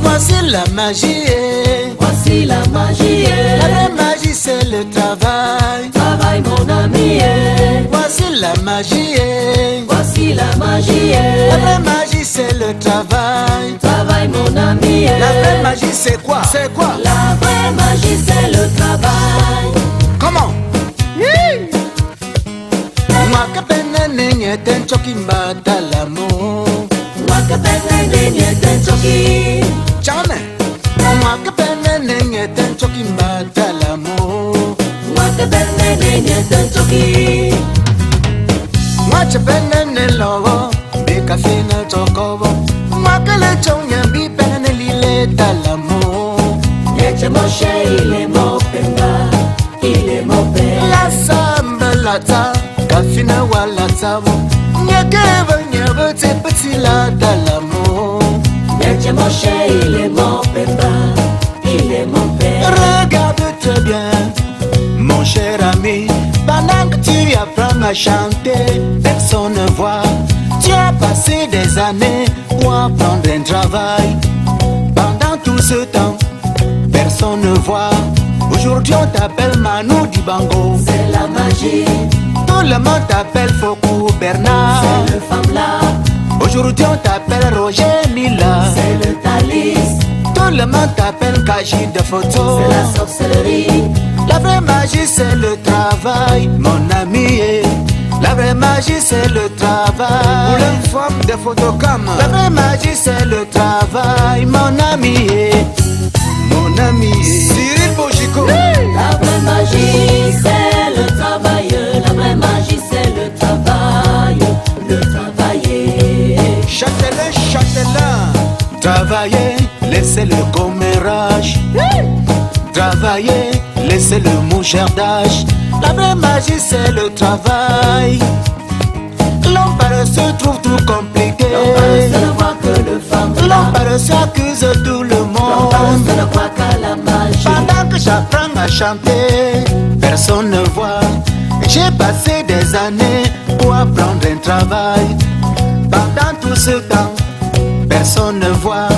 Voici la magie, voici la magie. La vraie magie c'est le travail. Travail mon ami. Voici la magie, voici la magie. La vraie magie c'est le travail. Travail mon ami. La vraie magie c'est quoi? C'est quoi? La vraie magie c'est le travail. Comment? Mwaka pene nenye ten choki mbata l'amour. Mwaka pene nenye ten choki. Jamais. Mwaka pene nenye ten choki mbata l'amour. Mwaka pene nenye ten choki. Mwacha pene ne lovo, bika fina chokovo. Mwaka le chonye bi pene ne lile ta l'amour. Yeche Moshe il est mon penda, il est mon père. La samba lata, kafina wala tabo. Nyakeva nyeva te petit la ta l'amour. Yeche Moshe il est mon penda, il est mon père. Regarde-toi bien, mon cher ami. Pendant que tu apprends à chanter, personne ne voit. Tu as passé des années pour apprendre un travail. Pendant tout ce temps, personne ne voit. Aujourd'hui on t'appelle Manu Dibango. C'est la magie. Tout le monde t'appelle Fokou Bernard. C'est le femme là. Aujourd'hui on t'appelle Roger Mila. C'est le Thalys. Tout le monde t'appelle Kaji de photo. C'est la sorcellerie. La vraie magie c'est le travail, mon ami. La vraie magie c'est le travail. Pour une femme de photocam. La vraie magie c'est le travail, mon ami. Mon ami Cyril Bojico. La vraie magie c'est le travail. La vraie magie c'est le travail. Le travailler. Châtelain, châtelain. Travailler, laissez le commérage. Travailler, laissez le mouchardage. La vraie magie c'est le travail. L'homme paresseux trouve tout compliqué. L'homme paresseux ne voit que le femme. L'homme paresseux accuse tout le L'homme monde. paresseux ne voit qu'à la magie. Pendant que j'apprends à chanter, personne ne voit. J'ai passé des années pour apprendre un travail. Pendant tout ce temps, personne ne voit.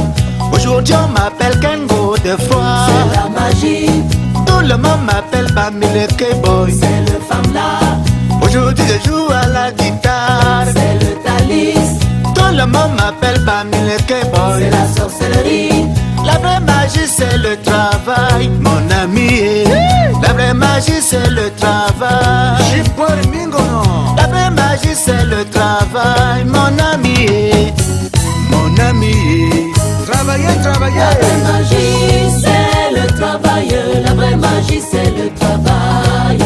Aujourd'hui on m'appelle Kengo de foi. C'est la magie. Tout le monde m'appelle Bamile K-Boy. C'est le femme là. Aujourd'hui je joue à la guitare. C'est le Thalys. Tout le monde m'appelle Bamile K-Boy. C'est la sorcellerie. La vraie magie c'est le travail, mon ami. La vraie magie c'est le travail. La vraie magie c'est le travail, mon ami. Mon ami. Travailler, travailler. La vraie magie c'est le travail. La vraie magie c'est le travail.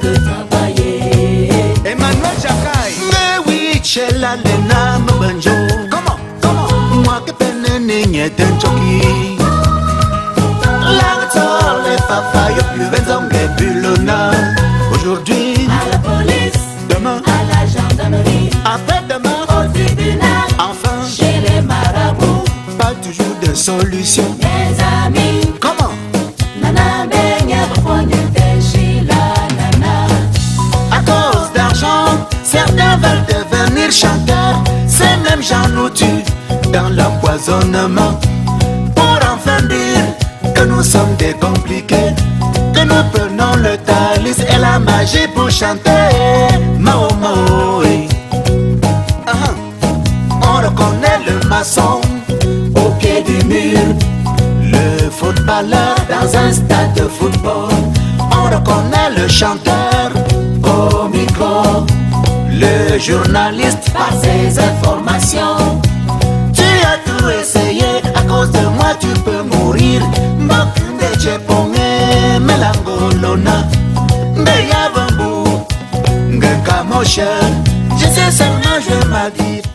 Le travailler. Emmanuel Jacquay. Mais oui, chez la Lena Mbanjo. Comment? Moi que peine n'est choki. L'acteur, les papayes, plus 20 ans, les bulona. Aujourd'hui, À la police, demain, à la gendarmerie, après-demain, au tribunal, enfin, chez les marabouts, pas toujours de solution. mes amis. Comment? Nana benya reprendre chez la nana. À cause d'argent, certains veulent devenir chanteurs. Ces mêmes gens nous tuent dans l'empoisonnement. Pour enfin dire que nous sommes des compliqués, que nous prenons le Thalys et la magie pour chanter. Mao Mao, oui. On reconnaît le maçon au pied du mur, le footballeur dans un stade de football. On reconnaît le chanteur au micro, le journaliste par ses informations. Tu as tout essayé, à cause de moi tu peux mourir. Mbokinde Cheponge, Melangolona, Ndeyavambu, Ngekamoshe. Je sais seulement je m'habite.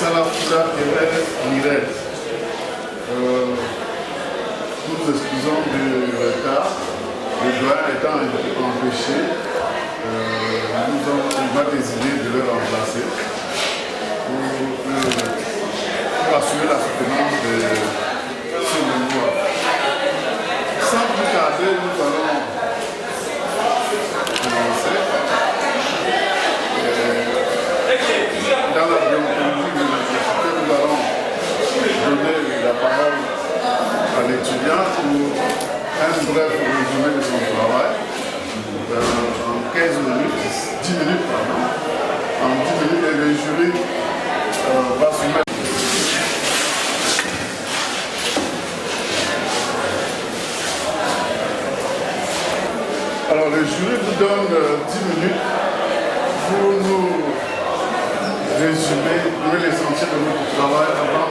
Salafouda Mirel. Nous nous excusons du retard. Le doyen étant empêché, nous avons décidé de le remplacer pour jury vous donne 10 minutes pour nous résumer, donner l'essentiel de notre travail avant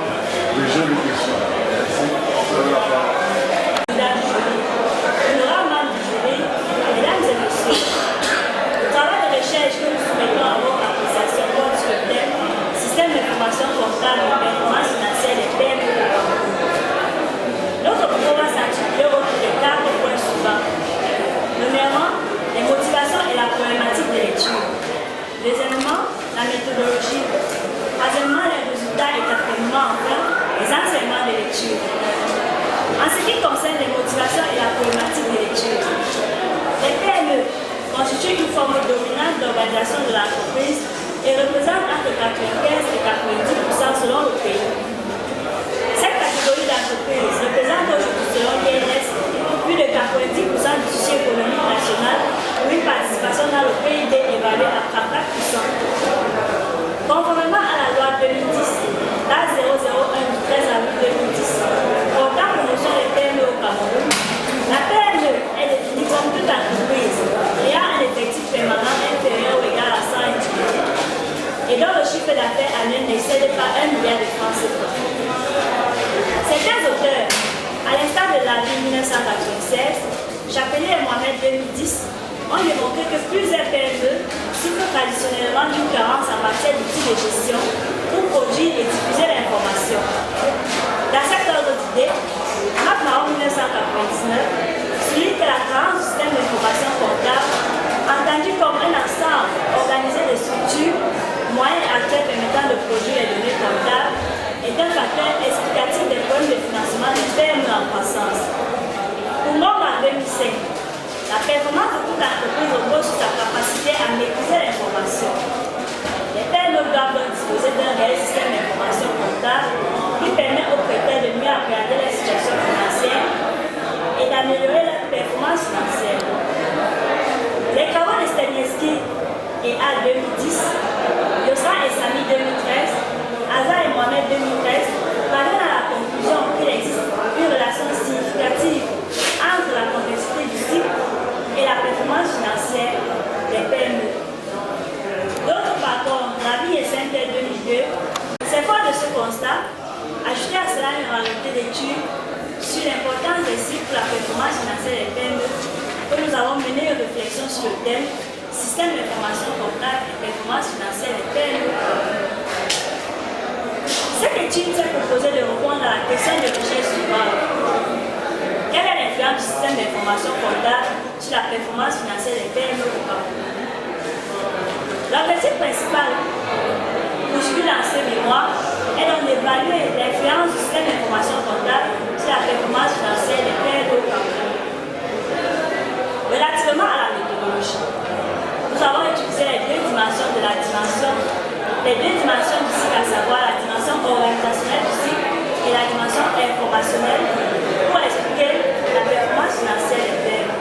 le jeu de questions. Merci. Vous avez la parole. Honorables du jury, mesdames et messieurs, le travail de recherche que nous soumettons à votre appréciation porte sur le thème Système d'information comptable et performance financière des PME. Notre propos va s'articuler autour de 4 points suivants. Premièrement, les motivations et la problématique de l'étude. Deuxièmement, la méthodologie. Troisièmement, les résultats et quatrièmement, enfin, les enseignements de l'étude. En ce qui concerne les motivations et la problématique de l'étude, les PME constituent une forme dominante d'organisation de l'entreprise et représentent entre 95 et 90% selon le pays. Cette catégorie d'entreprises représente aujourd'hui selon l'INS plus de 90% du tissu économique national pour une participation dans le PIB évaluée à 34%. Conformément à la loi 2010, date 001 du 13 avril 2010, portant promotion des PME au Cameroun, la PME est définie comme toute entreprise ayant un effectif permanent inférieur ou égal à 100 individus et dont le chiffre d'affaires annuel n'excède pas 1 milliard de francs CFA. Certains auteurs, à l'instar de la vie 1996, Chapelier et Mohamed 2010, ont démontré que plusieurs PME souffrent traditionnellement d'une carence en matière d'outils de gestion pour produire et diffuser l'information. Dans cet ordre d'idée, Mao 1999 souligne que la carence du système d'information comptable, entendu comme un ensemble organisé de structures, moyens et acteurs permettant de produire les données comptables, est un facteur explicatif des problèmes de financement des PME en croissance. Pour Norma 2005, la performance de toute entreprise repose sur sa capacité à maîtriser l'information. Les PME doivent donc disposer d'un réel système d'information comptable qui permet aux prêteurs de mieux appréhender la situation financière et d'améliorer leur performance financière. Les travaux de Staniewski et A 2010, Yosra et Sami 2013, Aza et Mohamed 2013 parviennent à la conclusion qu'il existe une relation significative entre la complexité du cycle et la performance financière des PME. D'autres, par contre, l'avis SNT 2002, c'est fort de ce constat, ajouter à cela une réalité d'études sur l'importance des cycles pour la performance financière des PME, que nous avons mené une réflexion sur le thème Système d'information comptable et performance financière des PME. Cette étude s'est proposée de répondre à la question de recherche suivante. Quelle est l'influence du système d'information comptable sur la performance financière des PME au Cameroun? L'objectif principal poursuivi dans ce mémoire est donc d'évaluer l'influence du système d'information comptable sur la performance financière des PME au Cameroun. Relativement à la méthodologie, nous avons utilisé les deux dimensions du cycle, à savoir la dimension organisationnelle du cycle et la dimension informationnelle pour expliquer la performance financière des PME.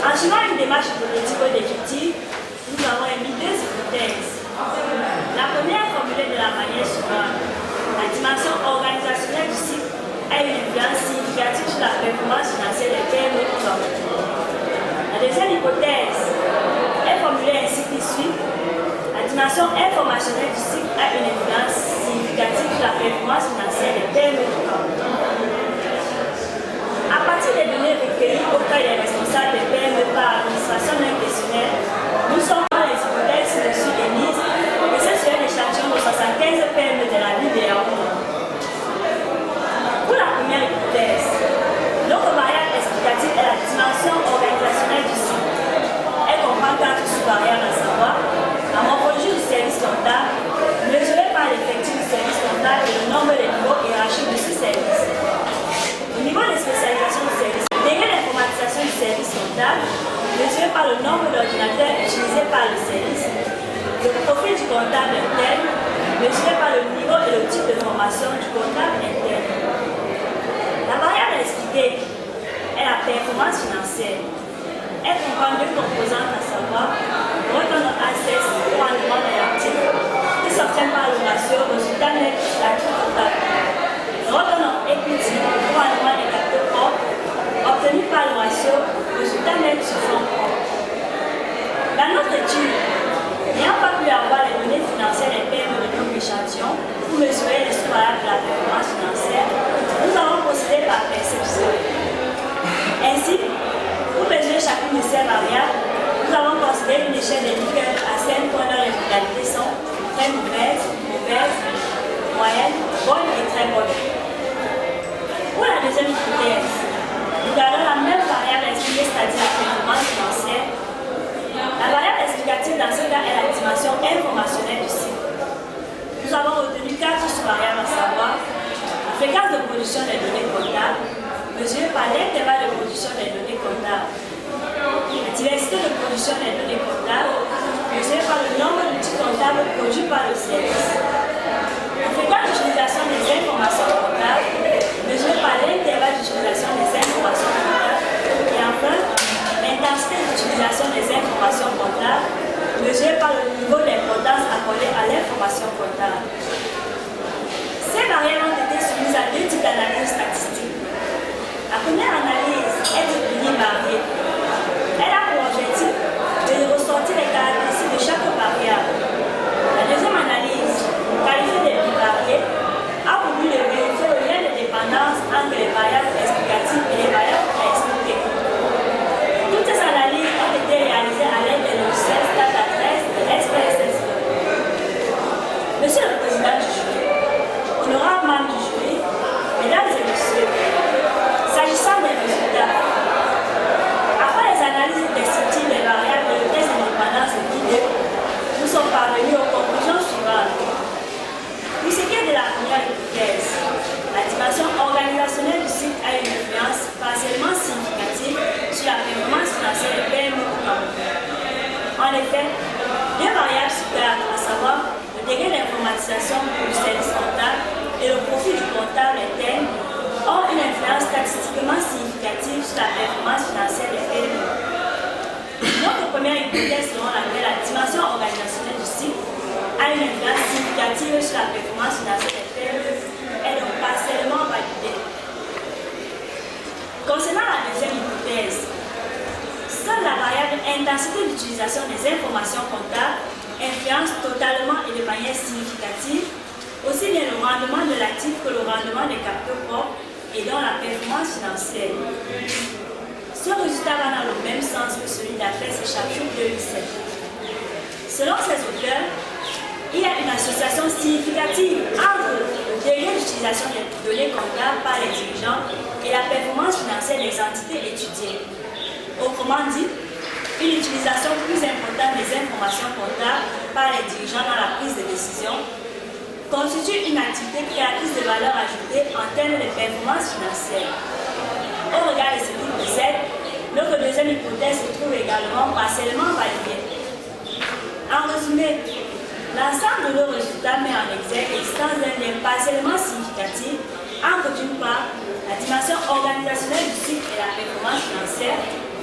En suivant une démarche hypothétique ou déductive, nous avons émis deux hypothèses. La première formulée de la manière suivante. La dimension organisationnelle du cycle a une influence significative sur la performance financière des PME. La deuxième hypothèse est formulée ainsi que suit. La dimension informationnelle du cycle a une influence significative sur la performance financière des PME. À partir des données recueillies auprès des responsables des PME par l'administration d'un questionnaire, nous sommes dans les hypothèses ci-dessus émises et c'est sur un échantillon de 75 PME de la ville de Yaoundé. Pour la première hypothèse, notre variable explicative est la dimension organisationnelle du cycle. Elle comprend 4 sous-variables, à savoir la morphologie du service comptable, mesurée par l'effectif du service comptable et le nombre de niveaux hiérarchiques de ce service. Au niveau de spécialisation du service, derrière l'informatisation du service comptable, mesuré par le nombre d'ordinateurs utilisés par le service, le profil du comptable interne, mesuré par le niveau et le type de formation du comptable interne. La variable expliquée est la performance financière. Elle comprend deux composantes, à savoir le return on assets ou rendement de l'actif, qui s'obtient par le ratio résultat net actif total. Le return on equity ou rendement des capitaux propres, obtenu par le ratio résultat net sur fonds. pour mesurer les sous-variables de la performance financière, nous allons procéder par perception. Ainsi, pour mesurer chacune de ces variables, nous allons considérer une échelle de Likert à 5 points dont les modalités sont très mauvaise, moyenne, bonne et très bonne. Pour la deuxième hypothèse, nous gardons la même variable expliquée, c'est-à-dire la performance financière. La variable explicative dans ce cas est la dimension informationnelle du cycle. Nous avons retenu 4 sous-variables, à savoir la fréquence de production des données comptables, mesurée par l'intervalle de production des données comptables, la diversité de production des données comptables, mesurée par le nombre d'outils comptables produits par le service, la fréquence d'utilisation des informations comptables, mesurée par l'intervalle d'utilisation des informations comptables, et enfin, l'intensité d'utilisation des informations comptables, mesurée par le niveau d'importance accordé à l'information comptable. Ces variables ont été soumises à 2 types d'analyses statistiques. La première analyse est définie variée. Elle a pour objectif de ressortir les caractéristiques de chaque variable. La deuxième analyse, qualifiée de bivariée, a pour but de vérifier le lien de dépendance entre les variables explicatives et les variables à expliquer. Toutes ces analyses ont été réalisées à l'aide des logiciels Stata13 et SPSS. Monsieur le Président du jury, honorables membres du jury, mesdames et messieurs, s'agissant des résultats, après les analyses descriptives des variables de test d'indépendance de l'idée, nous sommes parvenus aux conclusions suivantes. Pour ce qui est de la première hypothèse, la dimension organisationnelle du site a une influence partiellement significative sur la performance financière des PME au Cameroun. En effet, 2 variables supérieures, à savoir le degré d'informatisation du service comptable et le profil du comptable interne, ont une influence statistiquement significative sur la performance financière des PME. Notre première hypothèse selon laquelle la dimension organisationnelle du site a une influence significative sur la performance financière des PME est donc partiellement validée. Concernant la deuxième hypothèse, seule la variable intensité d'utilisation des informations comptables influence totalement et de manière significative aussi bien le rendement de l'actif que le rendement des capitaux propres et dans la performance financière. Ce résultat va dans le même sens que celui d'Affaires et chapitre 2007. Selon ces auteurs, il y a une association significative entre le degré d'utilisation des données comptables par les dirigeants et la performance financière des entités étudiées. Autrement dit, une utilisation plus importante des informations comptables par les dirigeants dans la prise de décision constitue une activité créatrice de valeur ajoutée en termes de performance financière. Au regard de ce qui précède, notre deuxième hypothèse se trouve également partiellement validée. En résumé, l'ensemble de nos résultats met en exergue l'existence d'un lien partiellement significatif entre d'une part la dimension organisationnelle du cycle et la performance financière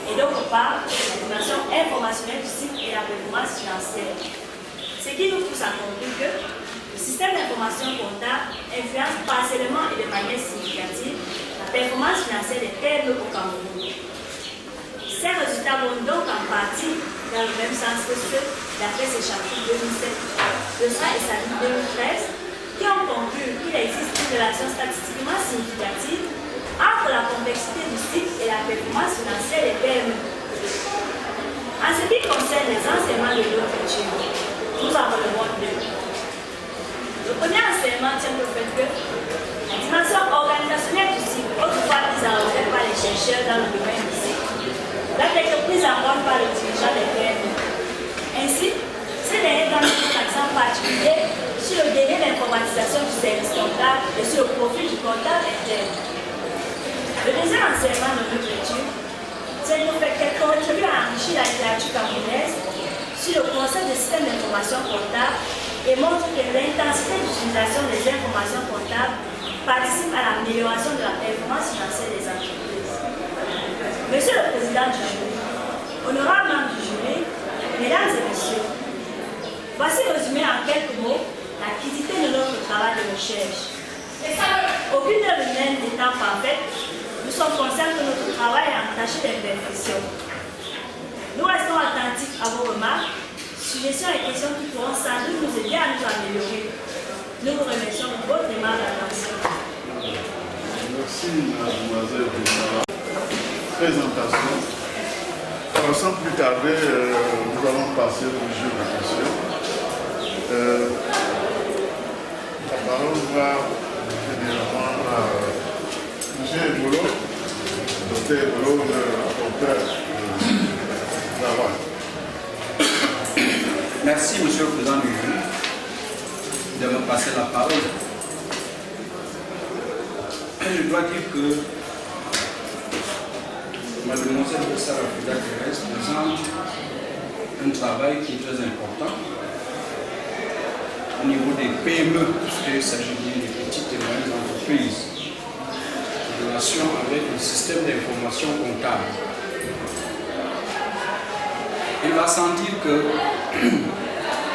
et d'autre part la dimension informationnelle du cycle et la performance financière. Ce qui nous pousse à conclure que le système d'information comptable influence partiellement et de manière significative la performance financière des PME au Cameroun. Ces résultats vont donc en partie dans le même sens que ceux d'après ces chapitres 2007, 200 et chapitre 2013, qui ont conclu qu'il existe une relation statistiquement significative entre la complexité du cycle et la performance financière des PME. En ce qui concerne les enseignements de notre étude, nous en relevons 2. Le premier enseignement tient au fait que la dimension organisationnelle du cycle, autrefois mise en regret par les chercheurs dans le domaine du cycle, doit être prise en compte par le dirigeant des PME. Ainsi, ces derniers donnent un accent particulier sur le délai d'informatisation du service comptable et sur le profil du comptable interne. Le deuxième enseignement de notre étude, c'est le fait qu'elle contribue à enrichir la littérature camerounaise sur le concept de système d'information comptable et montre que l'intensité d'utilisation des informations comptables participe à l'amélioration de la performance financière des entreprises. Monsieur le Président du jury, honorables membres du jury, mesdames et messieurs, voici résumé en quelques mots l'activité de notre travail de recherche. Aucune œuvre humaine n'étant parfaite, nous sommes conscients que notre travail est entaché d'imperfections. Nous restons attentifs à vos remarques, suggestions et questions qui pourront sans doute nous aider à nous améliorer. Nous vous remercions pour votre aimable attention. Merci, mademoiselle Bénara. Présentation. Alors, sans plus tarder, nous allons passer au jeu de questions. La parole va généralement à M. Ebolo, Dr. Ebolo, le rapporteur de travail. Merci, Monsieur le Président du jury, de me passer la parole. Et je dois dire que Mademoiselle Sarah Frida Thérèse présente un travail qui est très important au niveau des PME, puisqu'il s'agit bien des petites et moyennes entreprises, en relation avec le système d'information comptable. Il va sans dire que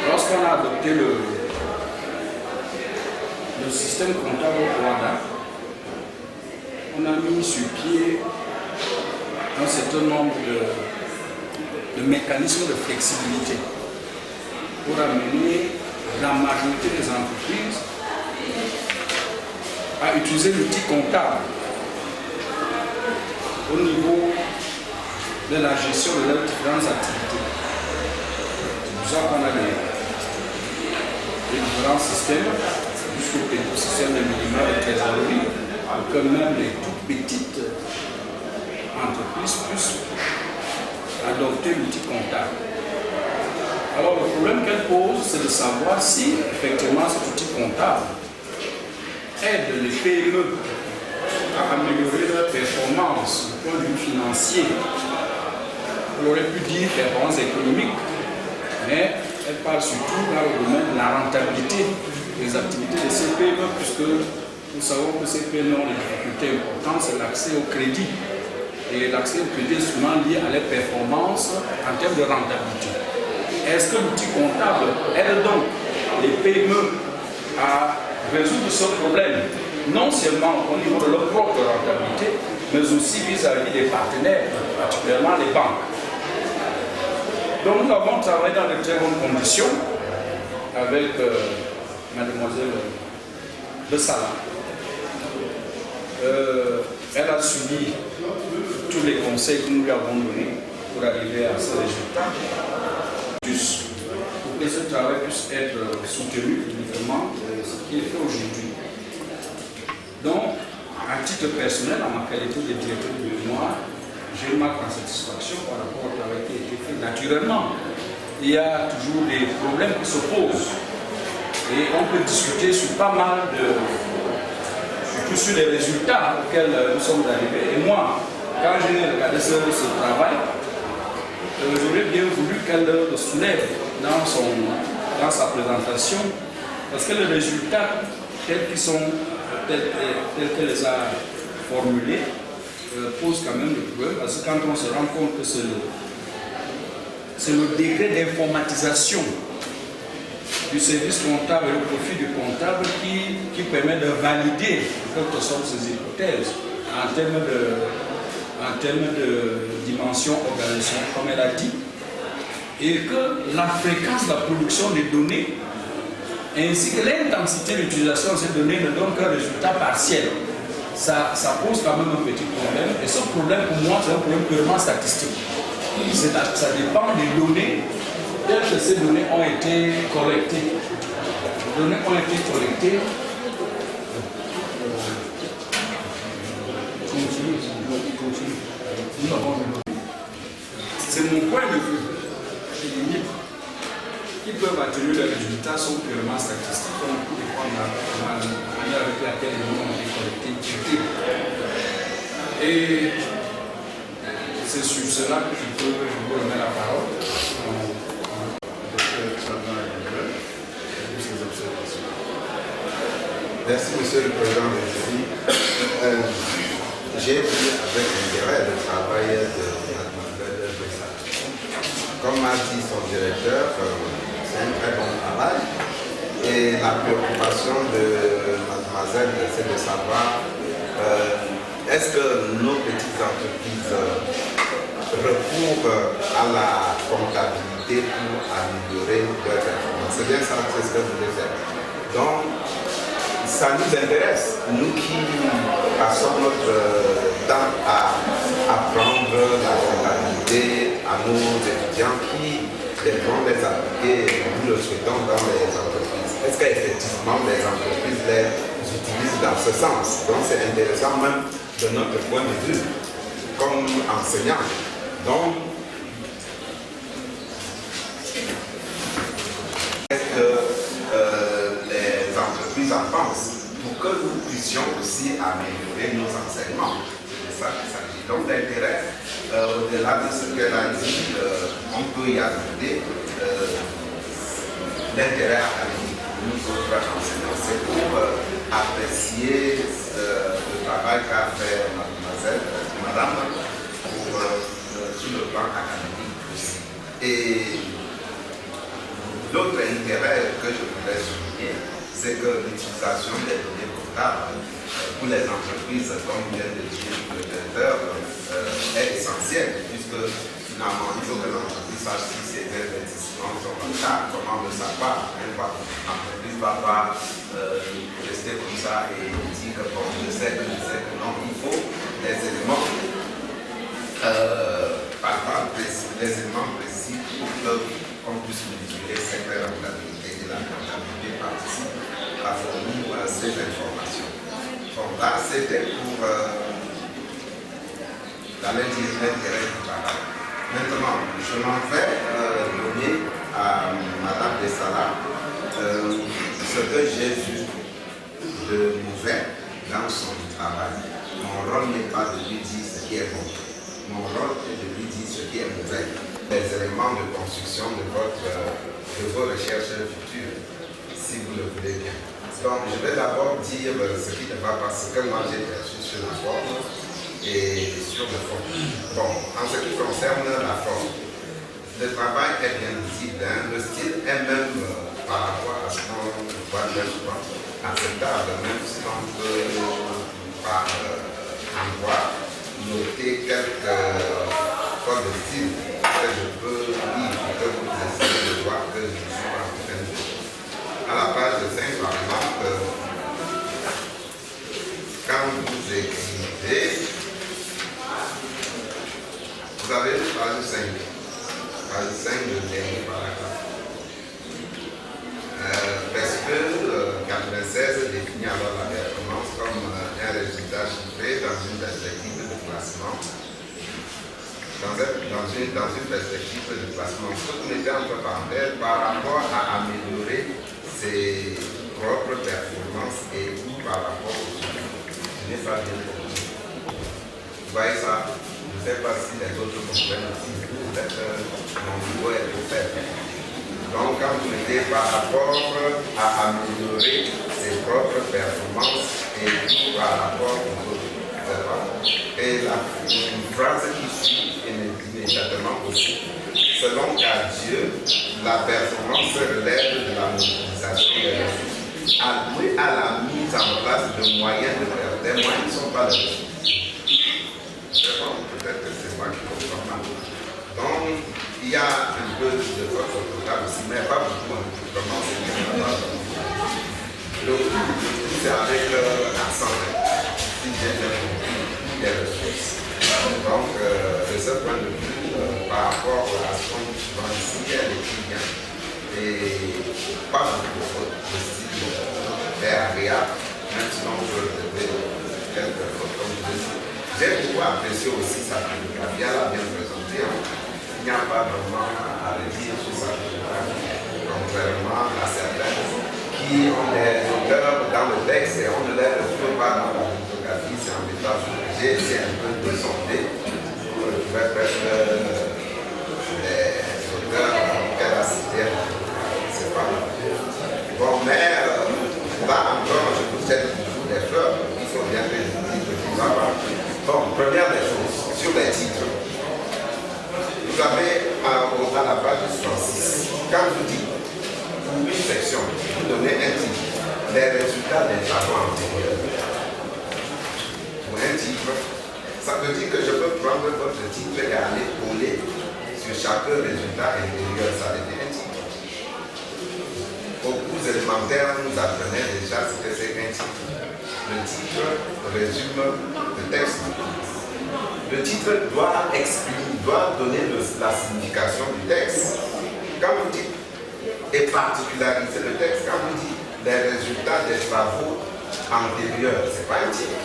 lorsqu'on a adopté le système comptable au Rwanda, on a mis sur pied un certain nombre de mécanismes de flexibilité pour amener la majorité des entreprises à utiliser l'outil comptable au niveau de la gestion de leurs différentes activités. C'est pour ça qu'on a les différents systèmes, jusqu'au système de minima de trésorerie, pour que même les toutes petites entreprises puissent adopter l'outil comptable. Alors le problème qu'elle pose, c'est de savoir si effectivement cet outil comptable aide les PME à améliorer leur performance du point de vue financier. On aurait pu dire performance économique, mais elle parle surtout dans le domaine de la rentabilité des activités de ces PME, puisque nous savons que ces PME ont des difficultés importantes, c'est l'accès au crédit. Et l'accès au crédit est souvent lié à leurs performances en termes de rentabilité. Est-ce que l'outil comptable aide donc les PME à résoudre ce problème, non seulement au niveau de leur propre rentabilité, mais aussi vis-à-vis des partenaires, particulièrement les banques? Donc nous avons travaillé dans de très bonnes conditions avec mademoiselle de Salah. Elle a suivi tous les conseils que nous lui avons donnés pour arriver à ce résultat, pour que ce travail puisse être soutenu uniquement ce qui est fait aujourd'hui. Donc, à titre personnel, en ma qualité de directeur de mémoire, j'ai une marque de satisfaction par rapport au travail qui a été fait. Naturellement, il y a toujours des problèmes qui se posent et on peut discuter sur pas mal surtout sur les résultats auxquels nous sommes arrivés. Et moi, quand j'ai regardé ce travail, j'aurais bien voulu qu'elle le soulève dans sa présentation, parce que les résultats tels qu'elle les a formulés posent quand même le problème, parce que quand on se rend compte que c'est le degré d'informatisation du service comptable et le profil du comptable qui permet de valider en quelque sorte ces hypothèses en termes de dimension organisationnelle, comme elle a dit, et que la fréquence de la production des données ainsi que l'intensité d'utilisation de ces données ne donne qu'un résultat partiel. Ça pose quand même un petit problème, et ce problème pour moi c'est un problème purement statistique. Ça dépend des données telles que ces données ont été collectées. Les données ont été collectées. C'est mon point de vue. Les limites qui peuvent atteindre les résultats sont purement statistiques, donc tout dépend de la manière avec laquelle les données ont été collectées. Et c'est sur cela que je vous remettre la parole. Merci, Monsieur le Président du jury. J'ai vu avec intérêt le travail de Mademoiselle Bessa. Comme a dit son directeur, c'est un très bon travail. Et la préoccupation de Mademoiselle, c'est de savoir est-ce que nos petites entreprises recourent à la comptabilité pour améliorer leur performance. C'est bien ça, c'est ce que je voulais faire. Donc, ça nous intéresse, nous qui passons notre temps à apprendre la comptabilité à nos étudiants qui devront les appliquer, nous le souhaitons, dans les entreprises. Est-ce qu'effectivement les entreprises les utilisent dans ce sens? Donc c'est intéressant même de notre point de vue comme enseignant. Donc, qu'est-ce que les entreprises en pensent pour que nous puissions aussi améliorer nos enseignements? C'est ça qu'il s'agit. Donc l'intérêt, au-delà de ce qu'elle a dit, on peut y ajouter l'intérêt académique. Nous autres enseignants, c'est pour apprécier le travail qu'a fait madame, sur le plan académique aussi. Et l'autre intérêt que je voudrais souligner, c'est que l'utilisation des données comptables pour les entreprises, comme vient de dire le directeur, est essentielle, puisque finalement, il faut que l'entreprise sache si ses investissements sont rentables, comment le savoir. L'entreprise ne va pas rester comme ça et dire que bon, je sais que non, il faut des éléments, des éléments précis pour qu'on puisse mesurer cette rentabilité et la rentabilité participe à fournir ces informations. Bon, là, c'était pour l'intérêt du travail. Maintenant, je m'en vais donner à Madame Dessala ce que j'ai vu de mauvais dans son travail. Mon rôle n'est pas de lui dire ce qui est bon. Mon rôle est de lui dire ce qui est mauvais. Les éléments de construction de vos recherches futures, si vous le voulez bien. Donc, je vais d'abord dire ce qui ne va pas, ce que moi j'ai perçu sur la forme et sur le fond. Bon, en ce qui concerne la forme, le travail est bien visible. Hein? Le style est même par rapport à ce qu'on voit très souvent acceptable, même si on peut par endroit noter quelques codes de style que je peux lire, que vous essayez de voir que je suis en train de dire. À la page 5, par exemple, quand vous écrivez, vous avez page 5. Page 5, le dernier paragraphe. Parce que 96 définit alors la performance comme un résultat chiffré dans une perspective de classement. Dans une perspective de classement, ce que vous mettez entre parenthèses par rapport à améliorer ses propres performances et ou par rapport aux autres. Ce n'est pas bien compris. Vous voyez ça? Je ne sais pas si les autres comprennent aussi. Peut-être mon niveau est trop faible. Donc, quand vous mettez par rapport à améliorer ses propres performances et par rapport aux autres. Et une phrase qui suit immédiatement aussi. Selon Dieu, la performance relève de la mobilisation des ressources allouées à la mise en place de moyens de faire. Les moyens ne sont pas les ressources. C'est bon, peut-être que c'est moi qui comprends mal. Donc, il y a un peu de votre orthographe aussi, mais pas beaucoup. Comment c'est bien là-bas. C'est avec l'accent. Si j'ai bien compris, les ressources. Donc, de ce point de vue, par rapport à ce qu'on voit ici, elle est bien. Et pas beaucoup de fautes, le style est agréable, même si on peut relever quelques fautes, comme je dis. J'ai beaucoup apprécié aussi sa photographie, elle a bien présenté. Il n'y a pas vraiment à redire sur sa photographie, contrairement à certaines qui ont des auteurs dans le texte et on ne les retrouve pas dans la photographie, c'est en état. J'ai essayé un peu de sonder pour retrouver presque les auteurs qu'elle a cités. C'est pas mal. Bon, mais là encore, je vous cède toujours des fleurs. Il faut bien que je vous dise que tout ça va. Bon, première des choses, sur les titres. Vous avez à la page 66, quand vous dites pour une section, vous donnez un titre, les résultats des travaux antérieurs. Pour un titre, ça veut dire que je peux prendre votre titre et aller coller sur chaque résultat intérieur, ça veut dire un titre. Vous cours élémentaires nous apprenaient déjà ce que c'est qu'un titre. Le titre résume le texte. Le titre doit exprimer, doit donner la signification du texte. Quand vous dites et particulariser le texte, quand vous dites les résultats des travaux antérieurs, ce n'est pas un titre.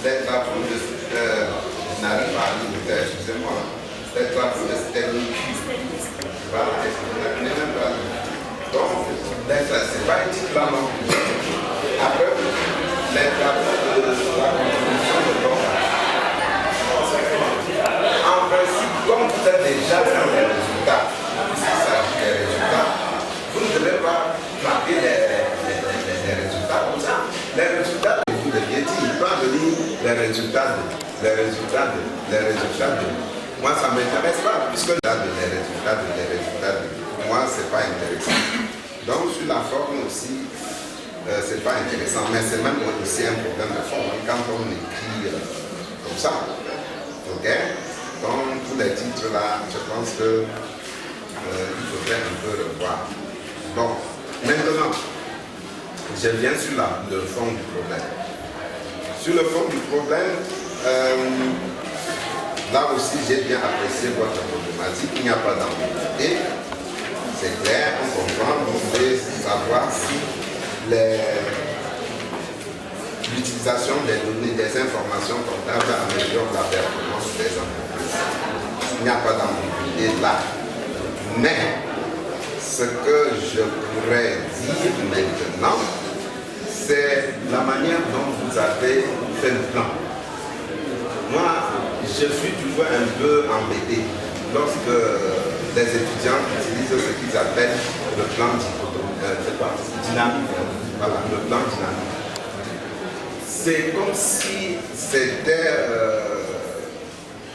Les travaux de je n'arrive pas à lire, excusez-moi, les travaux de Stanley Cube. Voilà, je n'ai même pas lu. Donc, ce n'est pas un titre là non plus. Après, les travaux de la contribution de l'homme. En principe, comme vous êtes déjà dans les résultats, puisqu'il s'agit des résultats, vous ne devez pas marquer les résultats comme ça. Les résultats, vous deviez dire, il peut venir les résultats de. Moi, ça ne m'intéresse pas, puisque les résultats de. Moi, ce n'est pas intéressant. Donc, sur la forme aussi, ce n'est pas intéressant, mais c'est même aussi un problème de forme quand on écrit comme ça. Ok? Donc, tous les titres là, je pense que il faudrait un peu revoir. Bon, maintenant, je viens sur le fond du problème. Sur le fond du problème, là aussi, j'ai bien apprécié votre problématique. Il n'y a pas d'ambiguïté. C'est clair, on comprend, vous voulez savoir si l'utilisation des données, des informations comptables améliore la performance des entreprises. Il n'y a pas d'ambiguïté là. Mais ce que je pourrais dire maintenant, c'est la manière dont vous avez fait le plan. Moi, je suis toujours un peu embêté lorsque les étudiants utilisent ce qu'ils appellent le plan dynamique. Voilà, le plan dynamique. C'est comme si c'était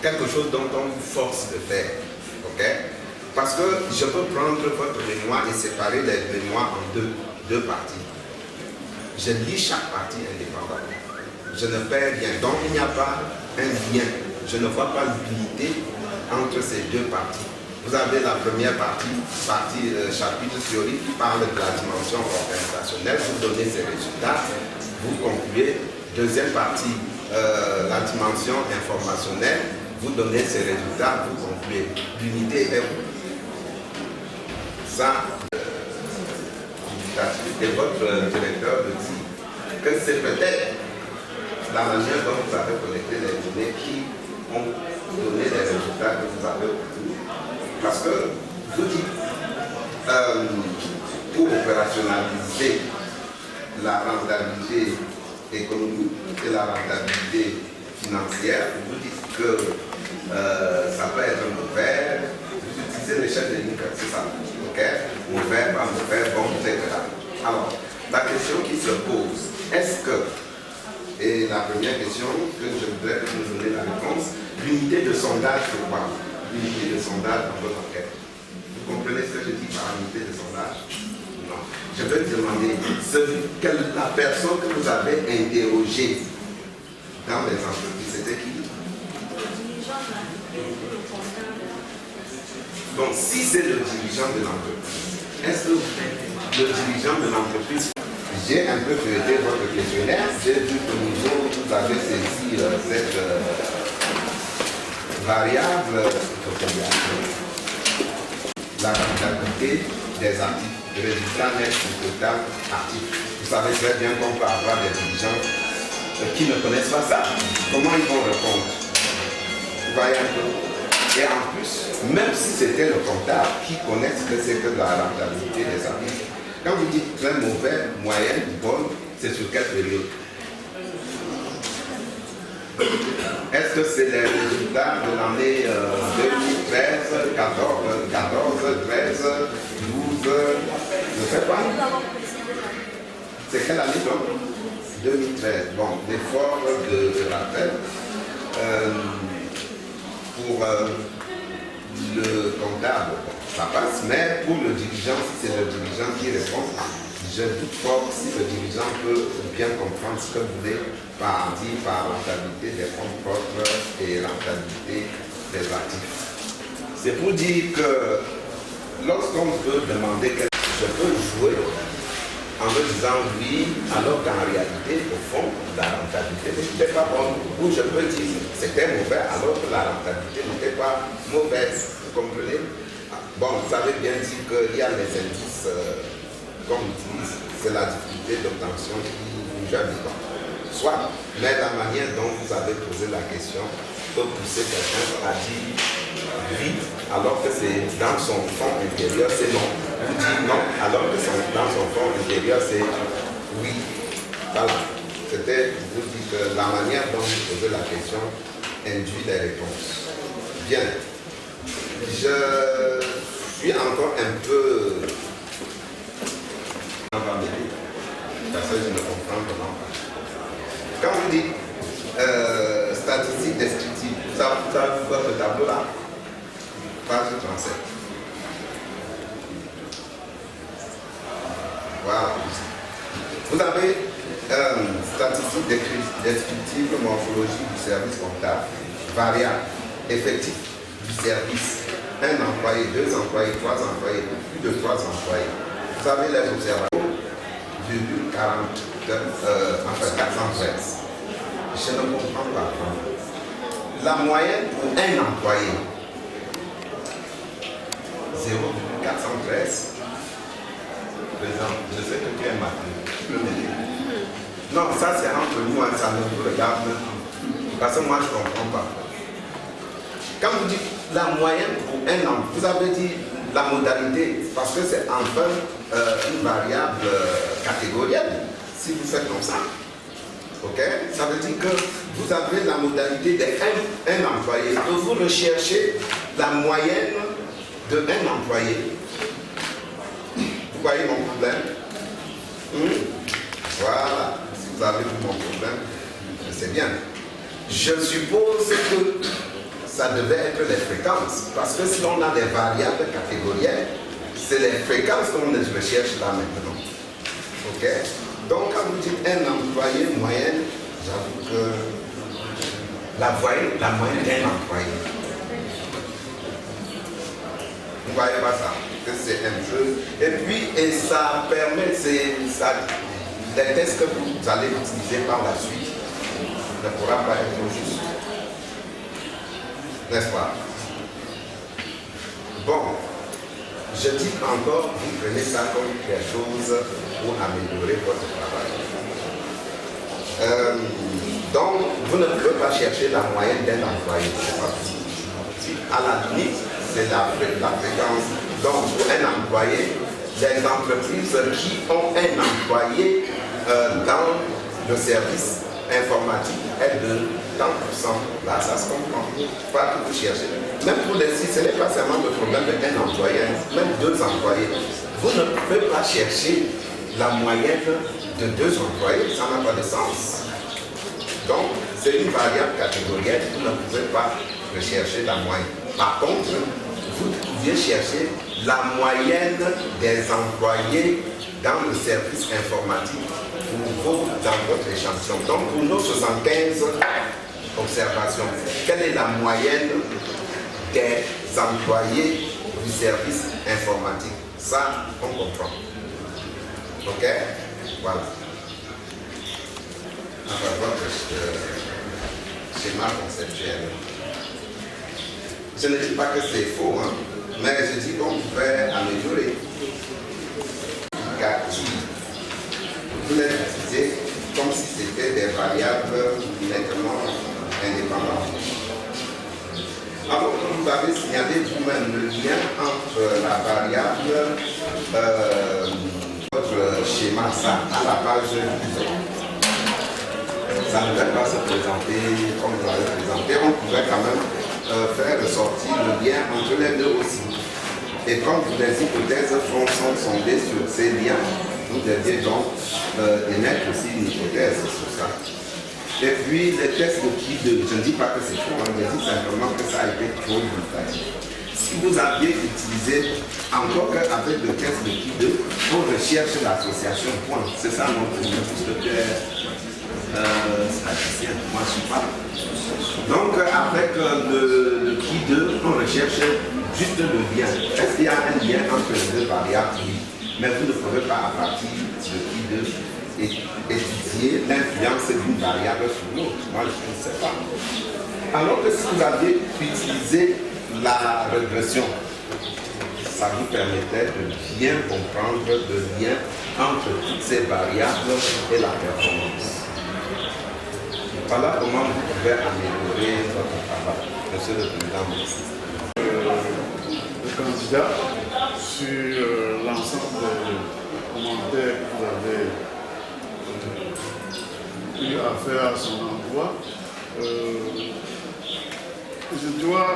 quelque chose dont on vous force de faire. Ok? Parce que je peux prendre votre mémoire et séparer les mémoires en deux parties. Je lis chaque partie indépendamment. Je ne perds rien. Donc il n'y a pas un lien. Je ne vois pas l'unité entre ces deux parties. Vous avez la première partie chapitre théorique qui parle de la dimension organisationnelle. Vous donnez ces résultats, vous concluez. Deuxième partie, la dimension informationnelle. Vous donnez ces résultats, vous concluez. L'unité est où? Ça, et votre directeur me dit que c'est peut-être la manière dont vous avez collecté les données qui ont donné les résultats que vous avez obtenus. Parce que vous dites, pour opérationnaliser la rentabilité économique et la rentabilité financière, vous dites que ça peut être mauvais. Vous utilisez l'échelle de Likert, c'est ça. Ok? Mauvais, pas mauvais, bon, etc. Alors, la question qui se pose, est-ce que, et la première question que je voudrais que vous donniez la réponse, l'unité de sondage, c'est quoi? L'unité de sondage dans votre enquête. Vous comprenez ce que je dis par unité de sondage? Non. Je vais te demander, la personne que vous avez interrogée dans les entreprises, c'était qui? Donc, si c'est le dirigeant de l'entreprise, est-ce que le dirigeant de l'entreprise, j'ai un peu feuilleté votre questionnaire, j'ai vu qu'au niveau, vous avez saisi cette variable, la rentabilité des actifs, le résultat net du total actif. Vous savez très bien qu'on peut avoir des dirigeants qui ne connaissent pas ça. Comment ils vont répondre? Vous voyez un peu? Et en plus, même si c'était le comptable qui connaît ce que c'est que la rentabilité des actifs, quand vous dites très mauvais, moyen, bonne, c'est sur quelle période? Est-ce que c'est les résultats de l'année 2013, 14, 13, 12, je ne sais pas. C'est quelle année donc? 2013. Bon, l'effort de rappel pour le comptable, ça passe, mais pour le dirigeant, si c'est le dirigeant qui répond, je doute fort si le dirigeant peut bien comprendre ce que vous voulez dire par rentabilité des fonds propres et rentabilité des actifs. C'est pour dire que lorsqu'on peut demander que je peux jouer en me disant oui, alors qu'en réalité, au fond, la rentabilité n'était pas bonne. Ou je peux dire c'était mauvais alors que la rentabilité n'était pas mauvaise. Vous comprenez? Bon, vous avez bien dit qu'il y a les indices qu'on utilise, c'est la difficulté d'obtention qui vous gêne. Soit, mais la manière dont vous avez posé la question peut pousser quelqu'un à dire oui, alors que c'est dans son fond intérieur, c'est non. Vous dites non, alors que dans son fond intérieur, c'est oui. Voilà. C'était, vous dites que la manière dont vous posez la question induit les réponses. Bien. Je suis encore un peu parce que je ne comprends vraiment pas. Quand vous dites statistiques descriptives, vous avez vu votre tableau là, page 37. Voilà. Vous avez statistiques descriptives, morphologie du service comptable, variable, effectif du service, un employé, deux employés, trois employés, plus de trois employés. Vous avez les observations, 413. Je ne comprends pas. La moyenne pour un employé, 0,413. Je sais que tu es matheux. Tu peux m'aider. Non, ça c'est entre nous, hein, ça ne vous regarde pas. Parce que moi je ne comprends pas. Quand vous dites la moyenne pour un an, vous avez dit la modalité, parce que c'est enfin une variable catégorielle. Si vous faites comme ça, ok, ça veut dire que vous avez la modalité d'un employé, que vous recherchez la moyenne de un employé. Vous voyez mon problème? Voilà, si vous avez vu mon problème, c'est bien. Je suppose que ça devait être les fréquences, parce que si on a des variables catégorielles, c'est les fréquences qu'on recherche là maintenant. Ok? Donc quand vous dites un employé moyenne, j'avoue que la moyenne d'un employé. Vous ne voyez pas ça? Que c'est un jeu. Et puis, et ça permet, les tests que vous allez utiliser par la suite ne pourra pas être juste. N'est-ce pas? Bon, je dis encore, vous prenez ça comme quelque chose pour améliorer votre travail. Donc, vous ne pouvez pas chercher la moyenne d'un employé. C'est pas possible. À la limite, c'est la fréquence. Donc, pour un employé, les entreprises qui ont un employé dans le service informatique est de 30%. Là, ça se comprend. Pas que vous cherchez. Même pour les sites, ce n'est pas seulement le problème d'un employé, même deux employés. Vous ne pouvez pas chercher la moyenne de deux employés, ça n'a pas de sens. Donc, c'est une variable catégorielle, vous ne pouvez pas rechercher la moyenne. Par contre, vous pouviez chercher la moyenne des employés dans le service informatique dans votre échantillon. Donc, pour nos 75 observations, quelle est la moyenne des employés du service informatique? Ça, on comprend. Ok? Voilà. Enfin, votre schéma conceptuel. Je ne dis pas que c'est faux, hein, mais je dis qu'on pouvait améliorer. Vous les utilisez comme si c'était des variables nettement indépendantes. Alors que vous avez signalé vous-même le lien entre la variable, votre schéma, ça, à la page 12. Ça ne devait pas se présenter comme vous l'avez présenté. On pouvait quand même faire ressortir le lien entre les deux aussi. Et comme les hypothèses sont sondées sur ces liens, vous deviez donc émettre aussi une hypothèse sur ça. Et puis les tests de qui 2, je ne dis pas que c'est faux, hein, je dis simplement que ça a été trop limitatif. Si vous aviez utilisé encore qu'avec le test de qui 2, on recherche l'association point. C'est ça notre s'il te plaît. sera difficile. Moi, je suis pas là. Donc, avec le qui de, on recherche juste le lien. Est-ce qu'il y a un lien entre les deux variables? Oui. Mais vous ne pouvez pas, à partir de qui de, étudier l'influence d'une variable sur l'autre. Moi, je ne sais pas. Alors que si vous aviez utilisé la régression, ça vous permettait de bien comprendre le lien entre toutes ces variables et la performance. Voilà comment vous pouvez améliorer votre travail. Monsieur le Président, le candidat, sur l'ensemble des commentaires que vous avez eu à faire à son endroit, je dois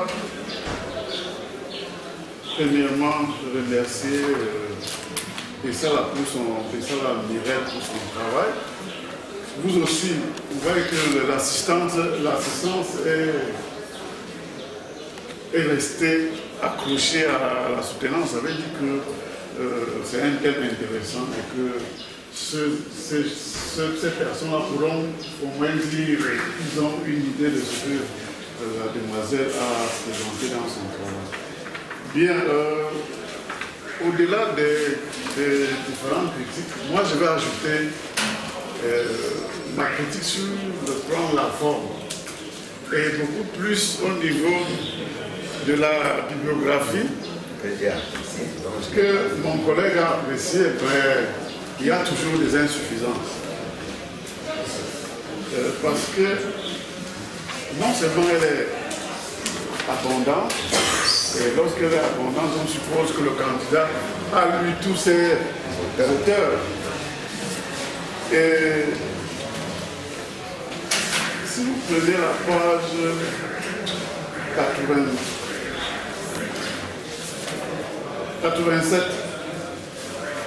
premièrement remercier Pessala Mirel pour son travail. Vous aussi, vous voyez que l'assistance est restée accrochée à la soutenance. Ça veut dire que c'est un thème intéressant et que ces personnes-là pourront au moins dire qu'ils ont une idée de ce que la demoiselle a présenté dans son travail. Bien, au-delà des différentes critiques, moi je vais ajouter ma critique sur le plan de la forme et beaucoup plus au niveau de la bibliographie que mon collègue a apprécié, il y a toujours des insuffisances. Parce que non seulement elle est abondante, et lorsqu'elle est abondante, on suppose que le candidat a lu tous ses auteurs. Et si vous prenez la page 87,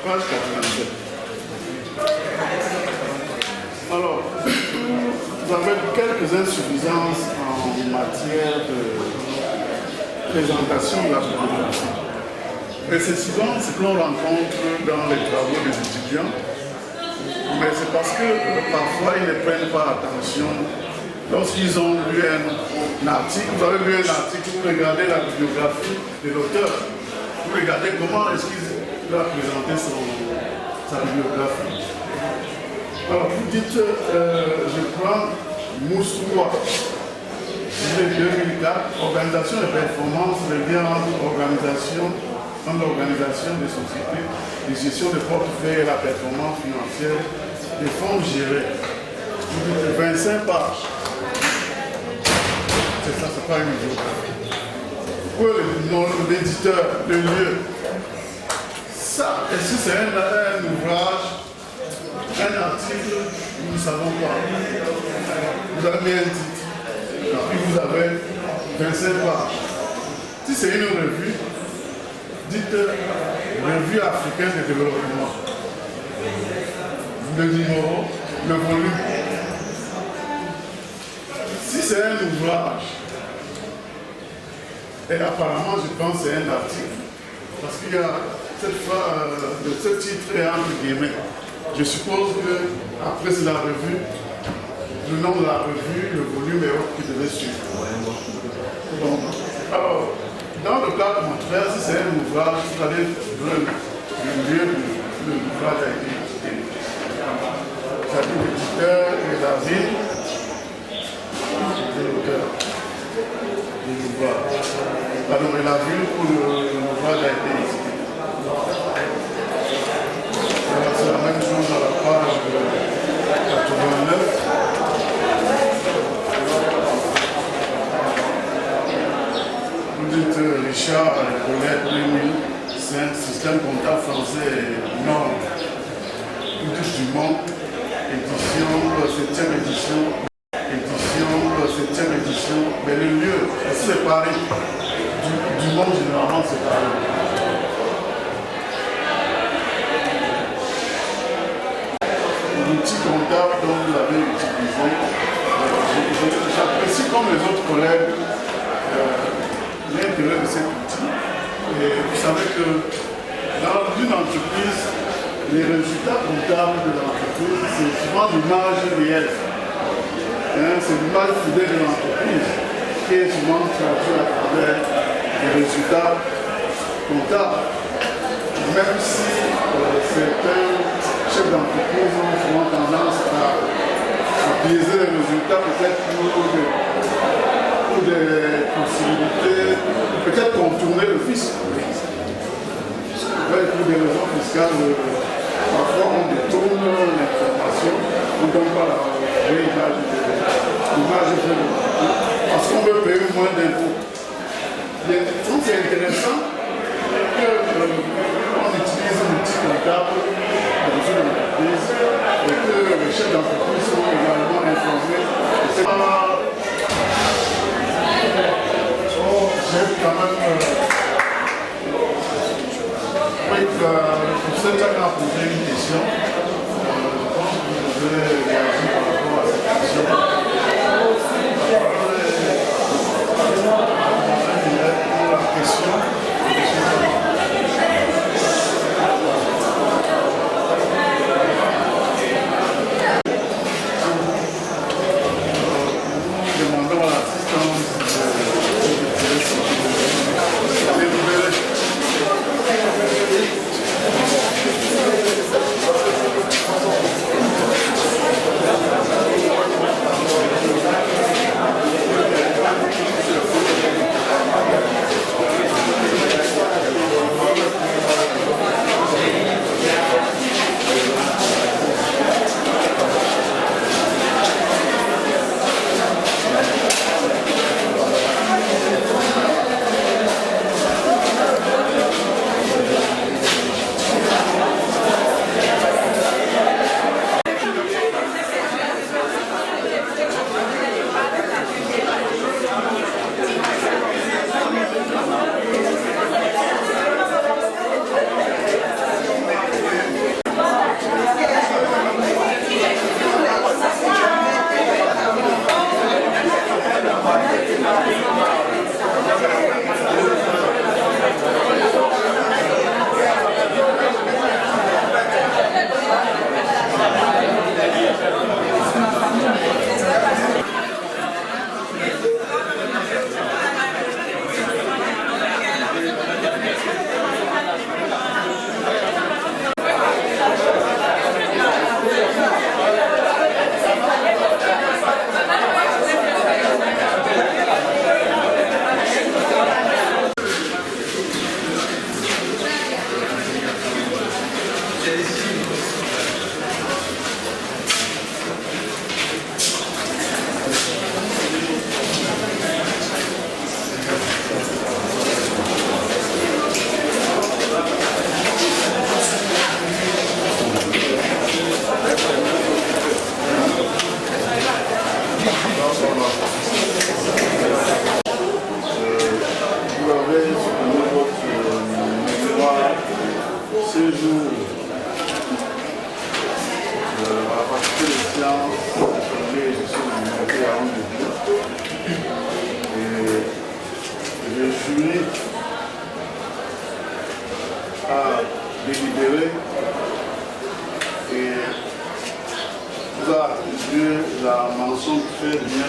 page 87. Alors, vous avez quelques insuffisances en matière de présentation de la bibliographie. Et c'est souvent ce que l'on rencontre dans les travaux des étudiants, mais c'est parce que parfois ils ne prennent pas attention. Lorsqu'ils ont lu un article, vous avez lu un article, vous regardez la bibliographie de l'auteur, vous regardez comment est-ce qu'il a présenté sa bibliographie. Alors vous dites, je prends Moussoua, 2004, organisation de performance, le lien entre l'organisation des sociétés, de gestion de portefeuille et la performance financière des fonds gérés. Vous dites 25 pages. C'est ça, c'est pas une biographie. Pour l'éditeur, le lieu, ça, est-ce que c'est un ouvrage, un article, nous ne savons pas. Vous avez un titre, et puis vous avez 25 pages. Si c'est une revue, dites Revue africaine de développement. Le numéro, le volume. Si c'est un ouvrage, et apparemment je pense que c'est un article, parce qu'il y a ce titre est entre guillemets. Je suppose que après c'est la revue, le nom de la revue, le volume et autres qui devaient suivre. Bon. Alors, dans le cas contraire, si c'est un ouvrage, vous allez le lieu de l'ouvrage a été édité. C'est-à-dire l'éditeur et la ville de l'auteur de l'ouvrage. Pardon, et la ville où l'ouvrage a été édité. C'est la même chose à la page 89. Vous dites Richard Colette 2005, système comptable français norme. Vous dites Dumont, édition, 7e édition, 7e édition. Mais le lieu, c'est Paris. Dumont, généralement, c'est Paris. L'outil comptable dont vous avez utilisé, j'apprécie comme les autres collègues l'intérêt de cet outil. Et vous savez que dans une entreprise, les résultats comptables de l'entreprise, c'est souvent l'image réelle. C'est l'image fidèle de l'entreprise qui est souvent traduite à travers des résultats comptables. Même si certains chefs d'entreprise ont souvent tendance à biaiser les résultats, peut-être pour des possibilités, peut-être contourner le fisc. Pour des raisons fiscales, parfois on détourne l'information, on ne donne pas la vraie image de l'entreprise, parce qu'on veut payer moins d'impôts. Je trouve que c'est intéressant qu'on utilise l'outil comptable dans une entreprise et que les chefs d'entreprise sont également informés. J'ai quand même... Oui, le professeur Tchak a posé une question. Je pense que vous devez réagir par rapport à cette question. La question. délibéré et vous a attribué la mention très bien.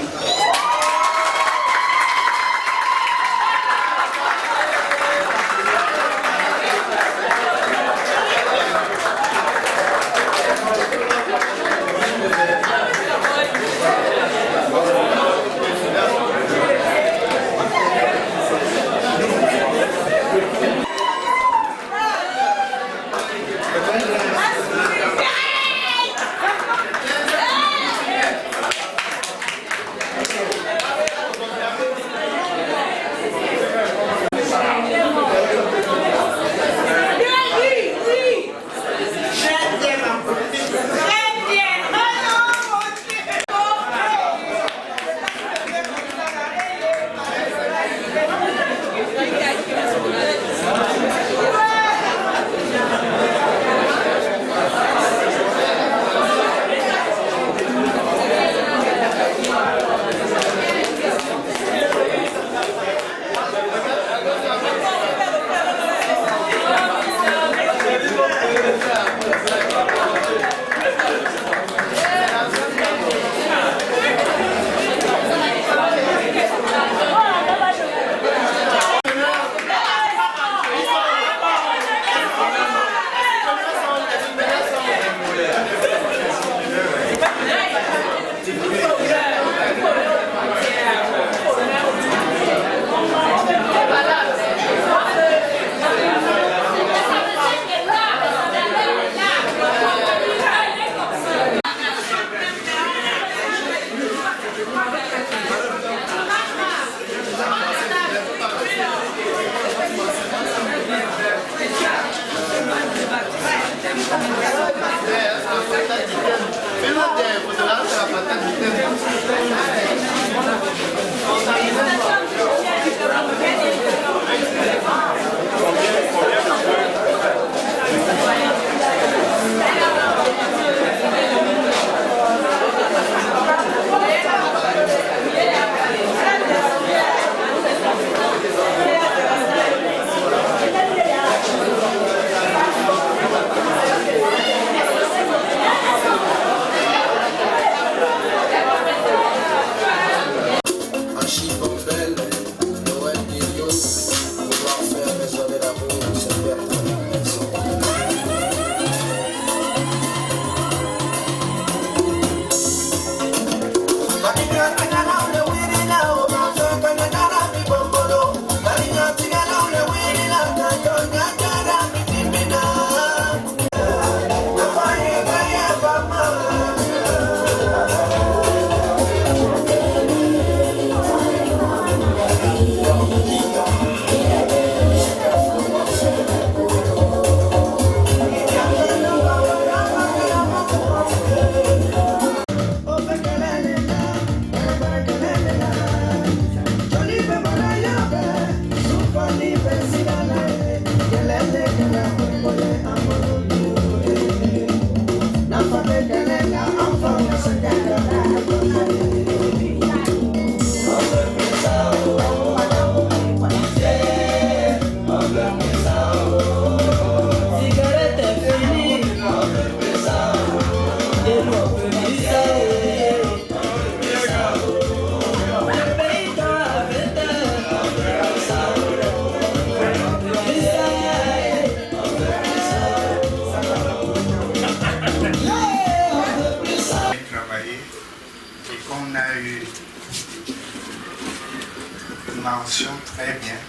Mention très bien.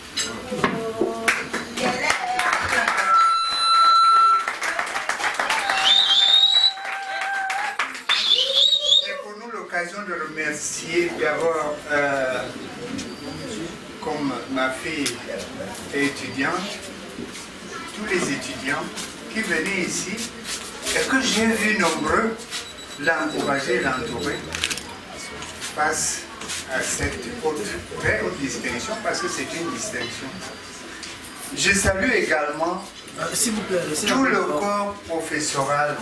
C'est pour nous l'occasion de remercier d'abord, comme ma fille est étudiante, tous les étudiants qui venaient ici et que j'ai vu nombreux l'encourager, l'entourer face à cette très haute distinction, parce que c'est une distinction. Je salue également tout le corps professoral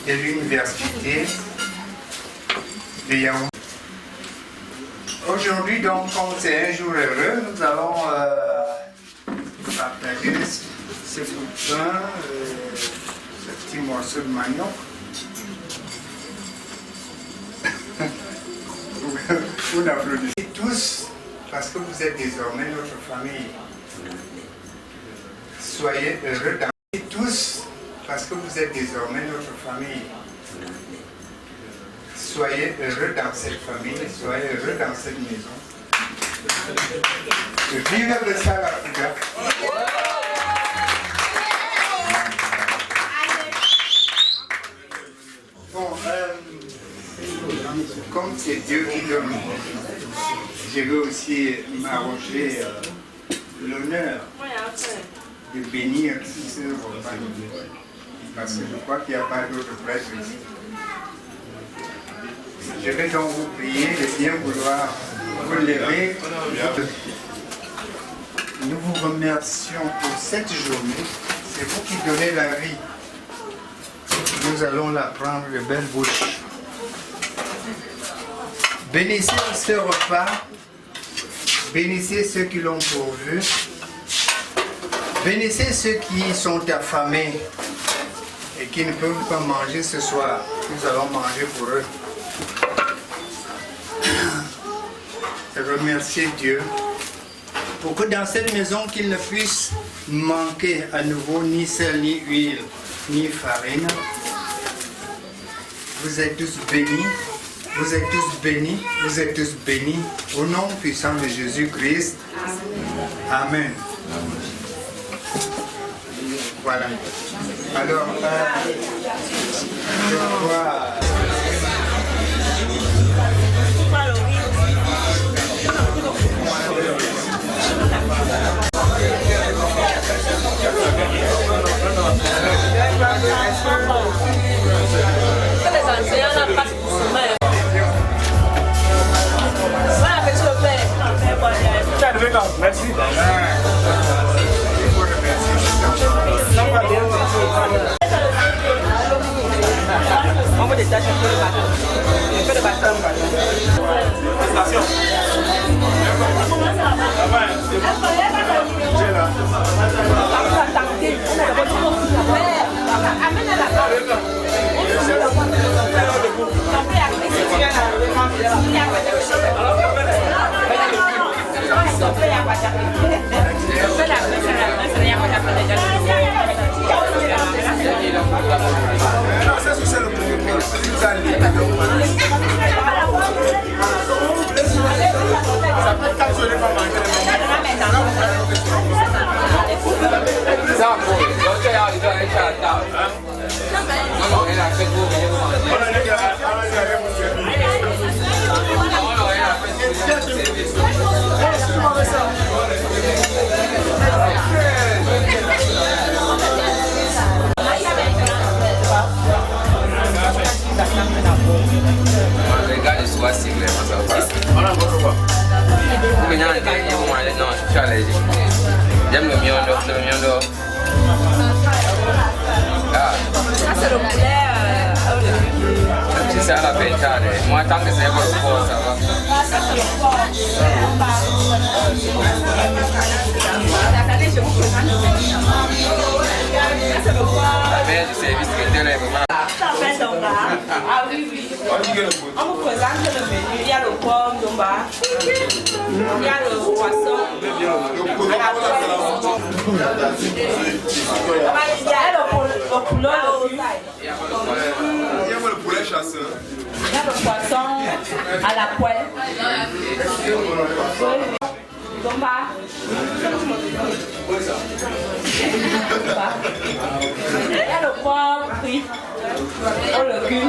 de l'université de Yaoundé. Aujourd'hui, donc, comme c'est un jour heureux, nous allons partager ce bouquin, ce petit morceau de manioc. Vous n'applaudissez tous parce que vous êtes désormais notre famille. Soyez heureux dans tous parce que vous êtes désormais notre famille. Soyez heureux dans cette famille, soyez heureux dans cette maison. Vive le Salafrica. Bon, comme c'est Dieu qui donne, je veux aussi m'arroger l'honneur de bénir ce repas. Parce que je crois qu'il n'y a pas d'autre prêtre ici. Je vais donc vous prier de bien vouloir vous lever. Nous vous remercions pour cette journée. C'est vous qui donnez la vie. Nous allons la prendre de belle bouche. Bénissez ce repas, bénissez ceux qui l'ont pourvu, bénissez ceux qui sont affamés et qui ne peuvent pas manger ce soir. Nous allons manger pour eux. Remerciez Dieu pour que dans cette maison qu'il ne puisse manquer à nouveau ni sel, ni huile, ni farine. Vous êtes tous bénis. Vous êtes tous bénis, vous êtes tous bénis, au nom puissant de Jésus-Christ. Amen. Voilà. Alors, je crois... Merci. On va détacher un peu le bâton. Un peu le bâton. Attention. C'est le premier point. Ça peut capturer pas mal. Regarde soit single, ça va pas. Non, je suis allergique. J'aime le miondo. Ah. Ça c'est le poulet. c'est à la pentade. Moi, tant que c'est pour le corps, ça va. La mère du service traiteur est vraiment... Ah oui, oui. On vous présente le menu. Il y a le pomme d'omba. Il y a le poisson. Il y a le poulet chasseur. Il y a le poisson à la poêle. Domba. Il y a le porc frit. Oh le cul.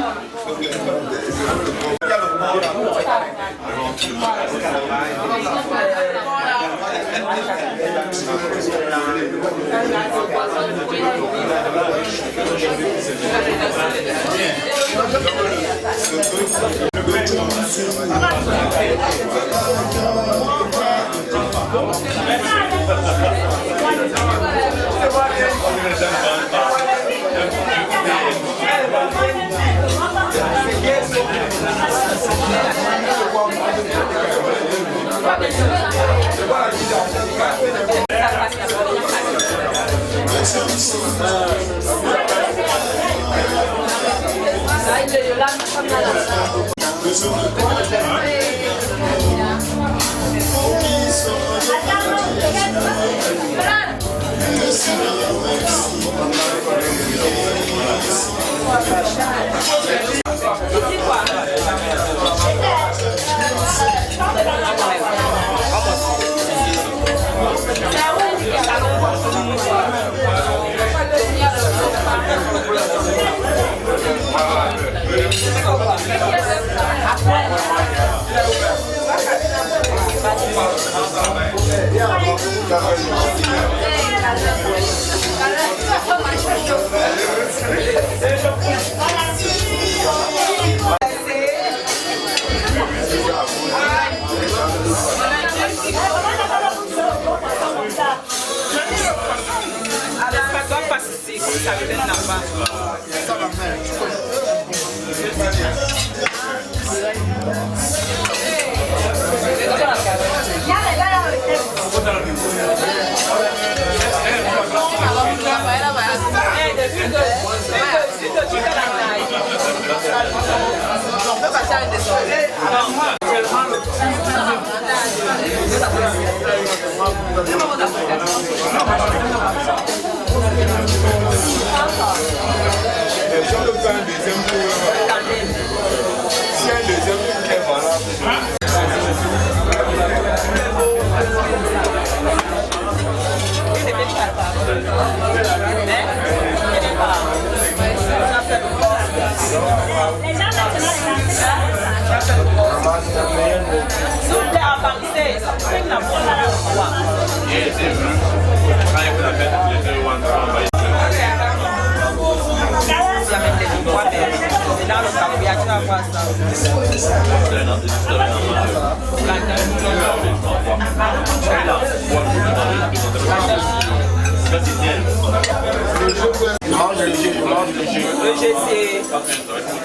Le jeu, c'est...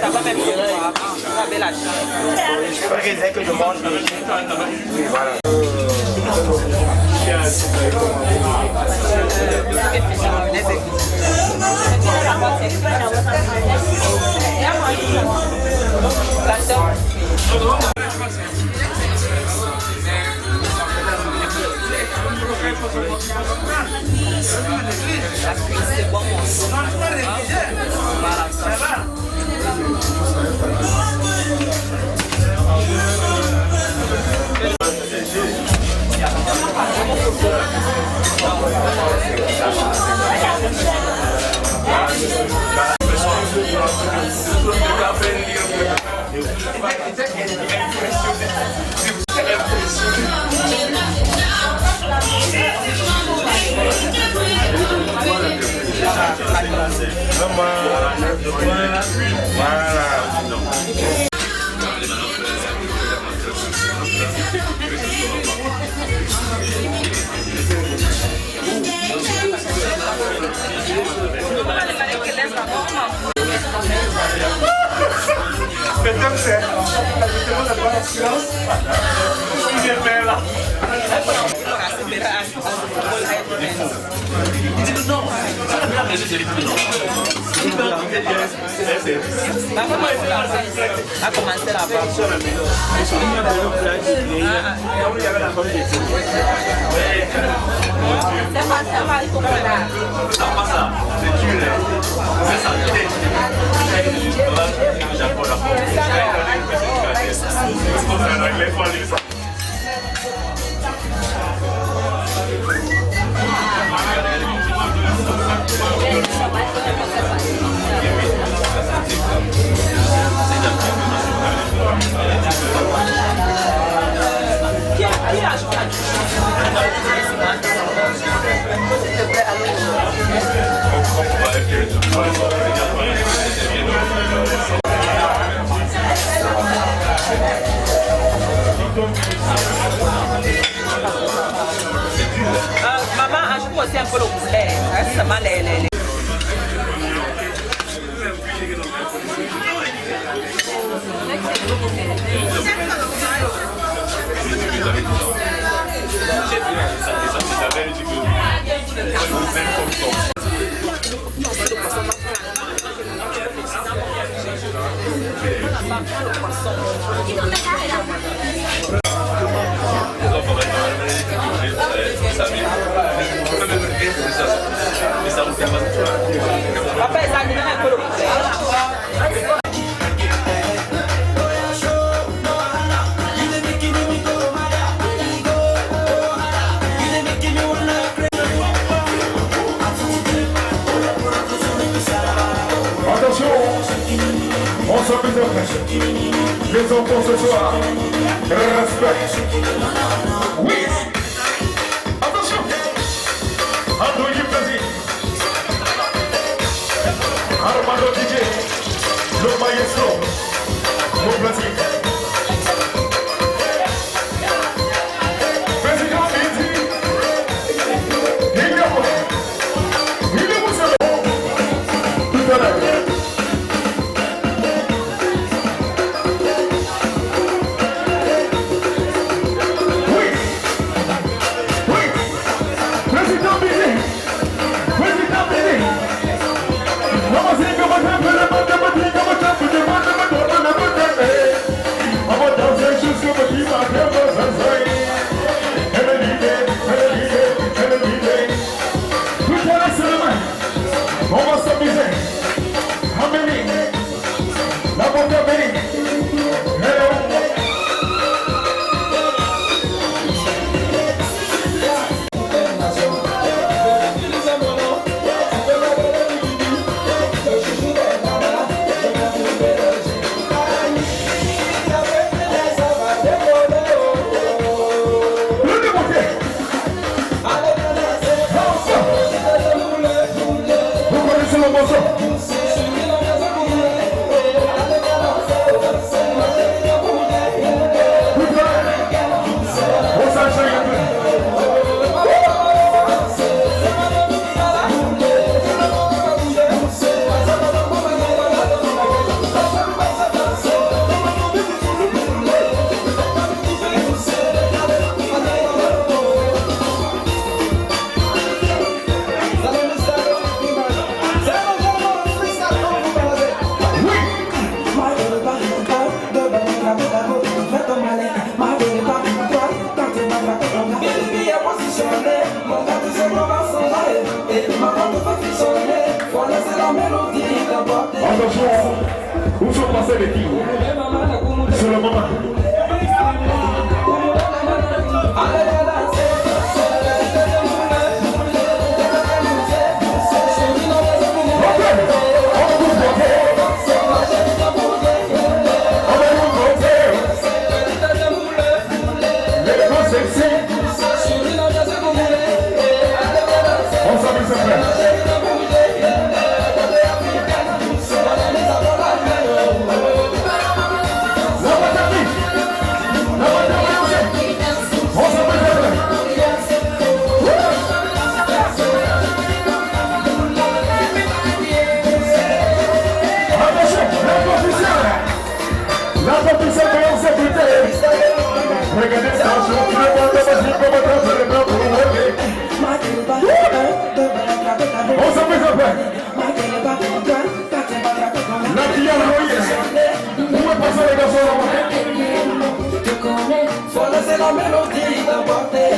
Ça va même bien. Vous avez la chance. Je préfère que je mange le jeu. Oui, voilà. C'est bon. A commencé là-bas. C'est pas ça, il faut pas là. Pas ça, c'est dur. C'est ça, Maman, ajoute aussi un peu le poulet. Ça m'a les. Papa, ça a un peu le poulet. On s'en mise en place. Les enfants ce soir, respect. Oui. Attention. Andoyi Plaisir. Armando DJ. Le maestro. Mon plaisir. Président Midi. Il est où? Il est où ce nom? Tout à l'heure. Attention, où sont passés les filles? C'est le moment. On s'amuse après. La compétition commence à goûter. Regardez ça, je vous le vois, on s'en fait ça. La fille a l'oreille. Où est passé les garçons là-bas? Faut laisser la mélodie d'apporter.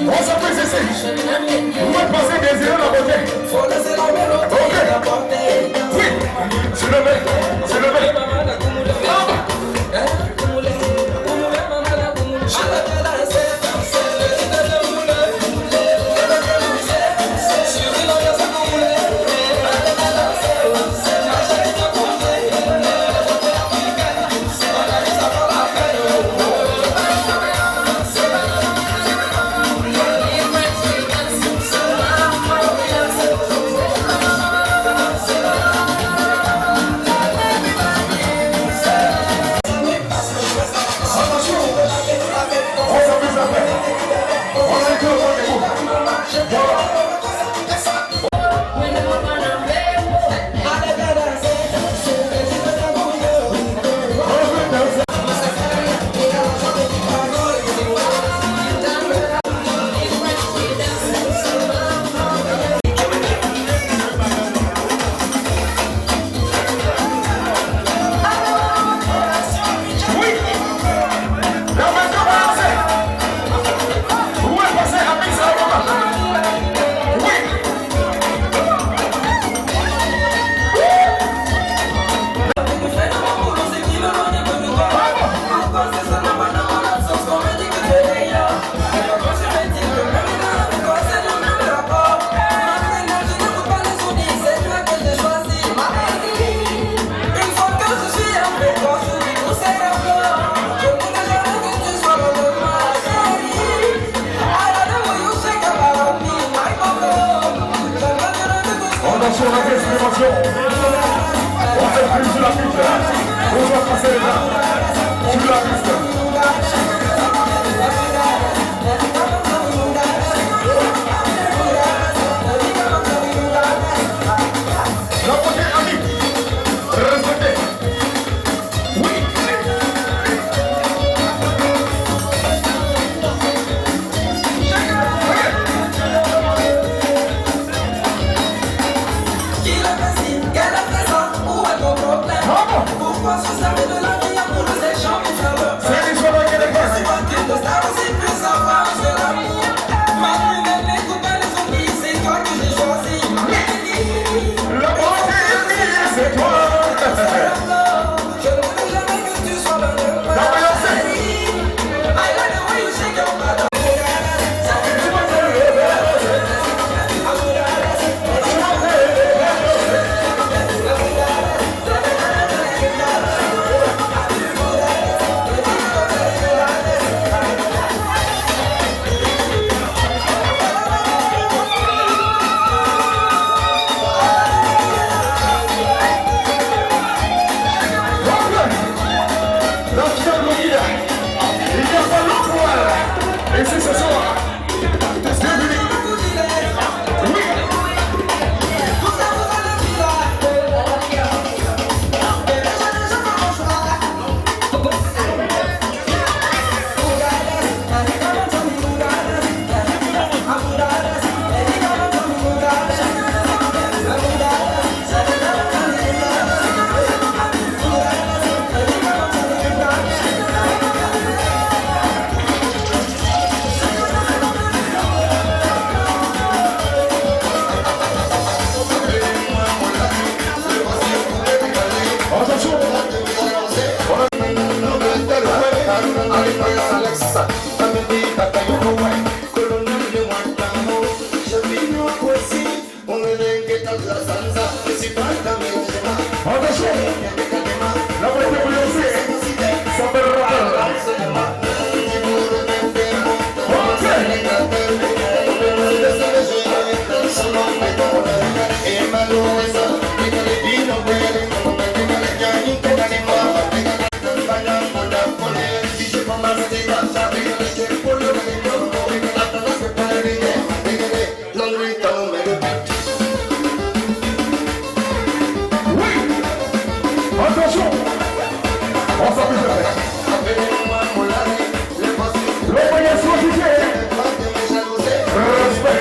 On s'appelle ceci. Vous pouvez passer des yeux la beauté. Faut laisser la mélodie d'apporter. Oui, c'est le mec, c'est le mec. Attention, la respiration. On fait plus sur la piste. On va passer les bras sur la piste. La beauté amie. Respectez. Oui. Pourquoi se servir de la vie pour nous échanger sa love? C'est l'histoire qui est C'est pas qu'il te sert aussi plus savoir c'est l'amour. Ma nouvelle n'écoute pas les zombies, c'est toi que j'ai choisi. La beauté amie, c'est toi. Je ne veux jamais que tu sois dans le mal. I like the way you shake your body. Et c'est ce soir. Attention. On s'en plus de fait. L'obéissance officielle. Respect.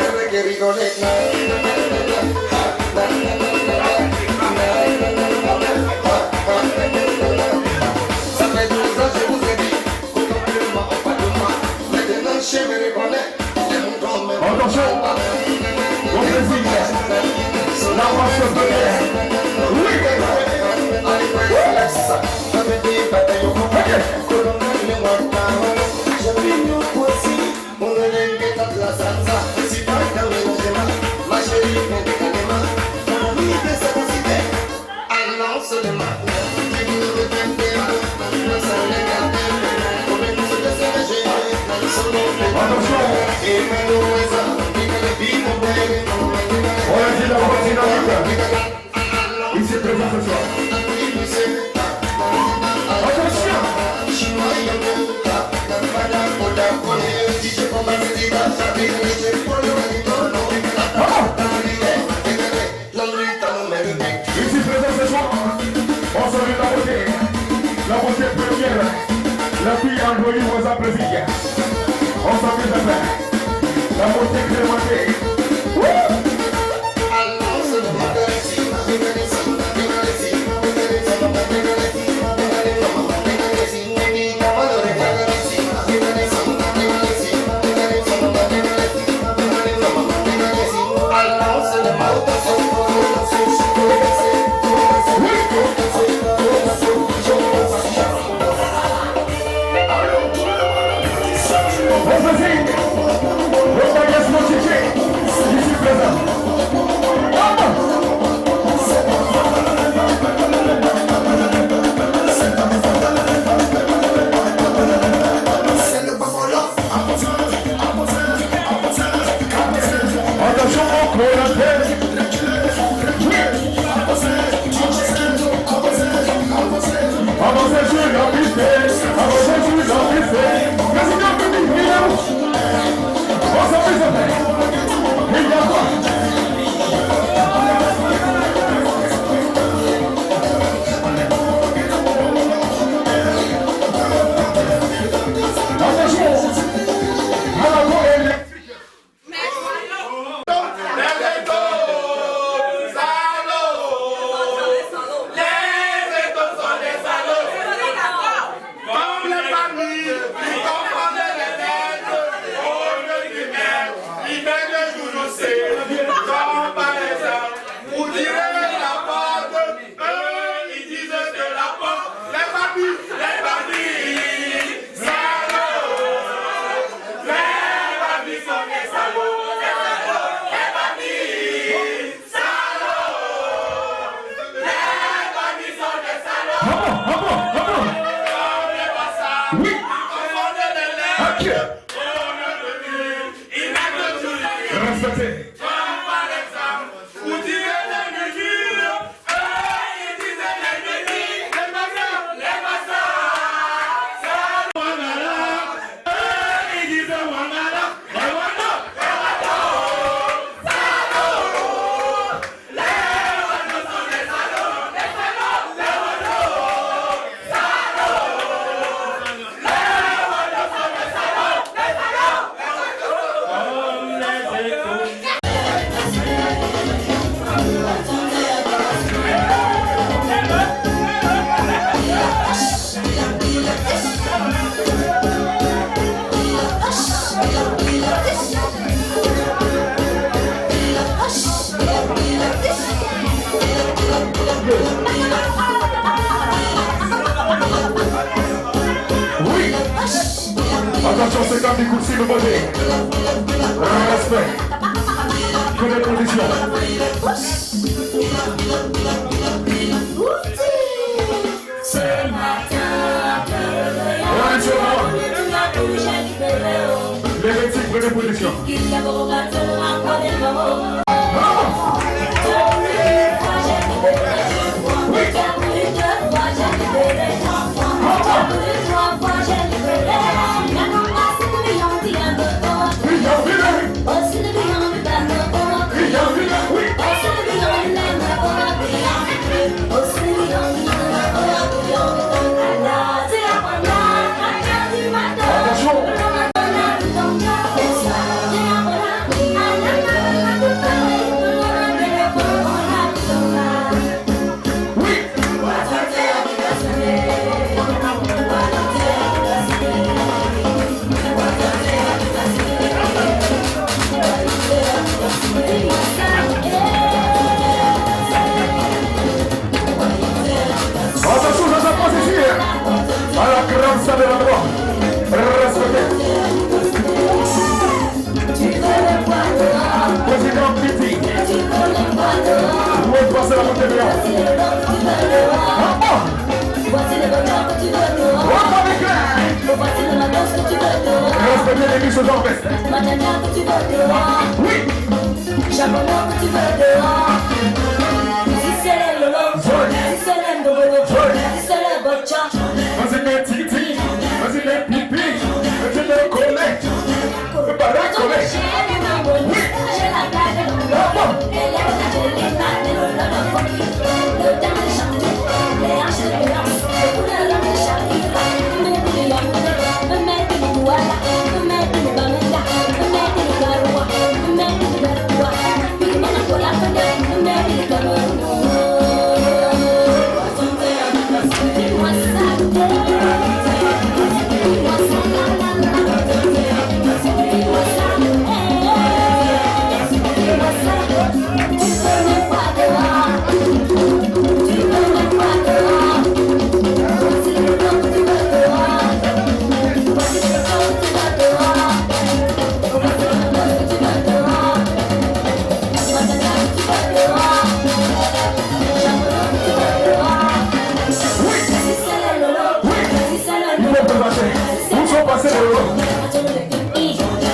Ça fait 12 ans, je vous ai dit, complètement pas de moi. Maintenant, je me reconnais. Attention. Au Brésil. La marche de guerre. Oui. Il s'est présent ce soir. Ici présent ce soir, on salue la beauté première, la fille envoyée aux appréciés. On s'amuse à faire la beauté crémentée. Attention, c'est comme des coups de cible posés. Respect. Que les conditions. Ce matin, les médecins prennent position. À la grande salle de l'endroit. Respectez. Président Piti. Où est passé la montée de l'eau? Respectez les mises aux orpes. Oui. Chapeau que tu veux dehors. Si c'est le lolo, si c'est le ndogolo, si c'est le bocha. Vas-y les titi, vas-y les pipi, vas-y les collègues, le barré collègue. Oui. J'ai la blague de l'eau, les lèvres d'Angelina, les lolo, le temps de chanter, les hanches de violence, le couleur de Shakira, me met de yamada, me met de douala, me met de bamenda, me met de garoua, me met de garoua, puis me met de la fenêtre, me met de garoua.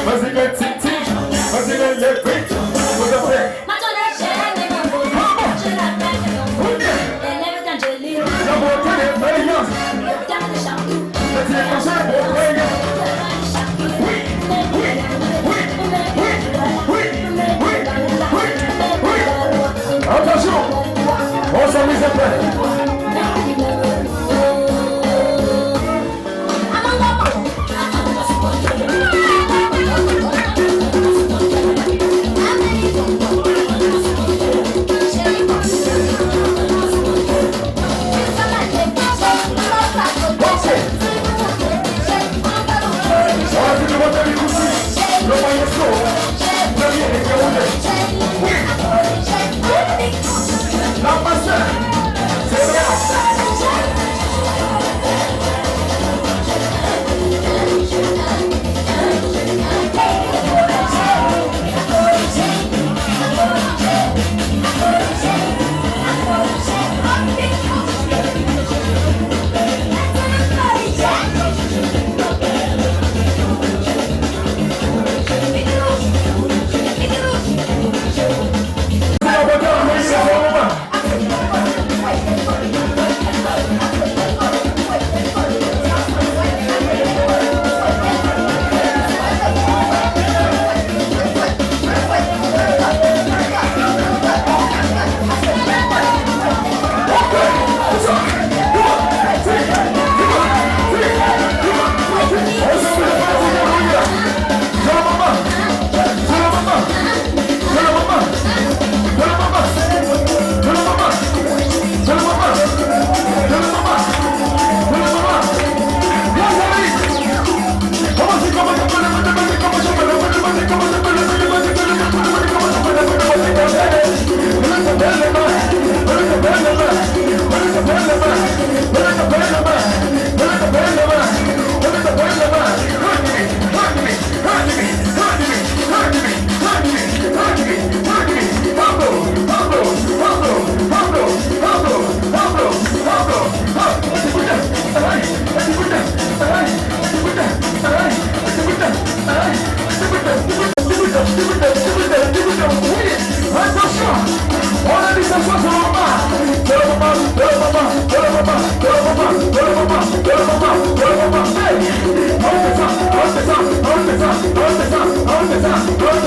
Vas-y les titi, vas-y les lépites, vous avez. La beauté des faillances. C'est une conseil pour faillances. Oui, oui, oui, oui, oui, oui, oui. Attention, on s'amuse après. La passion, c'est vrai.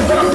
On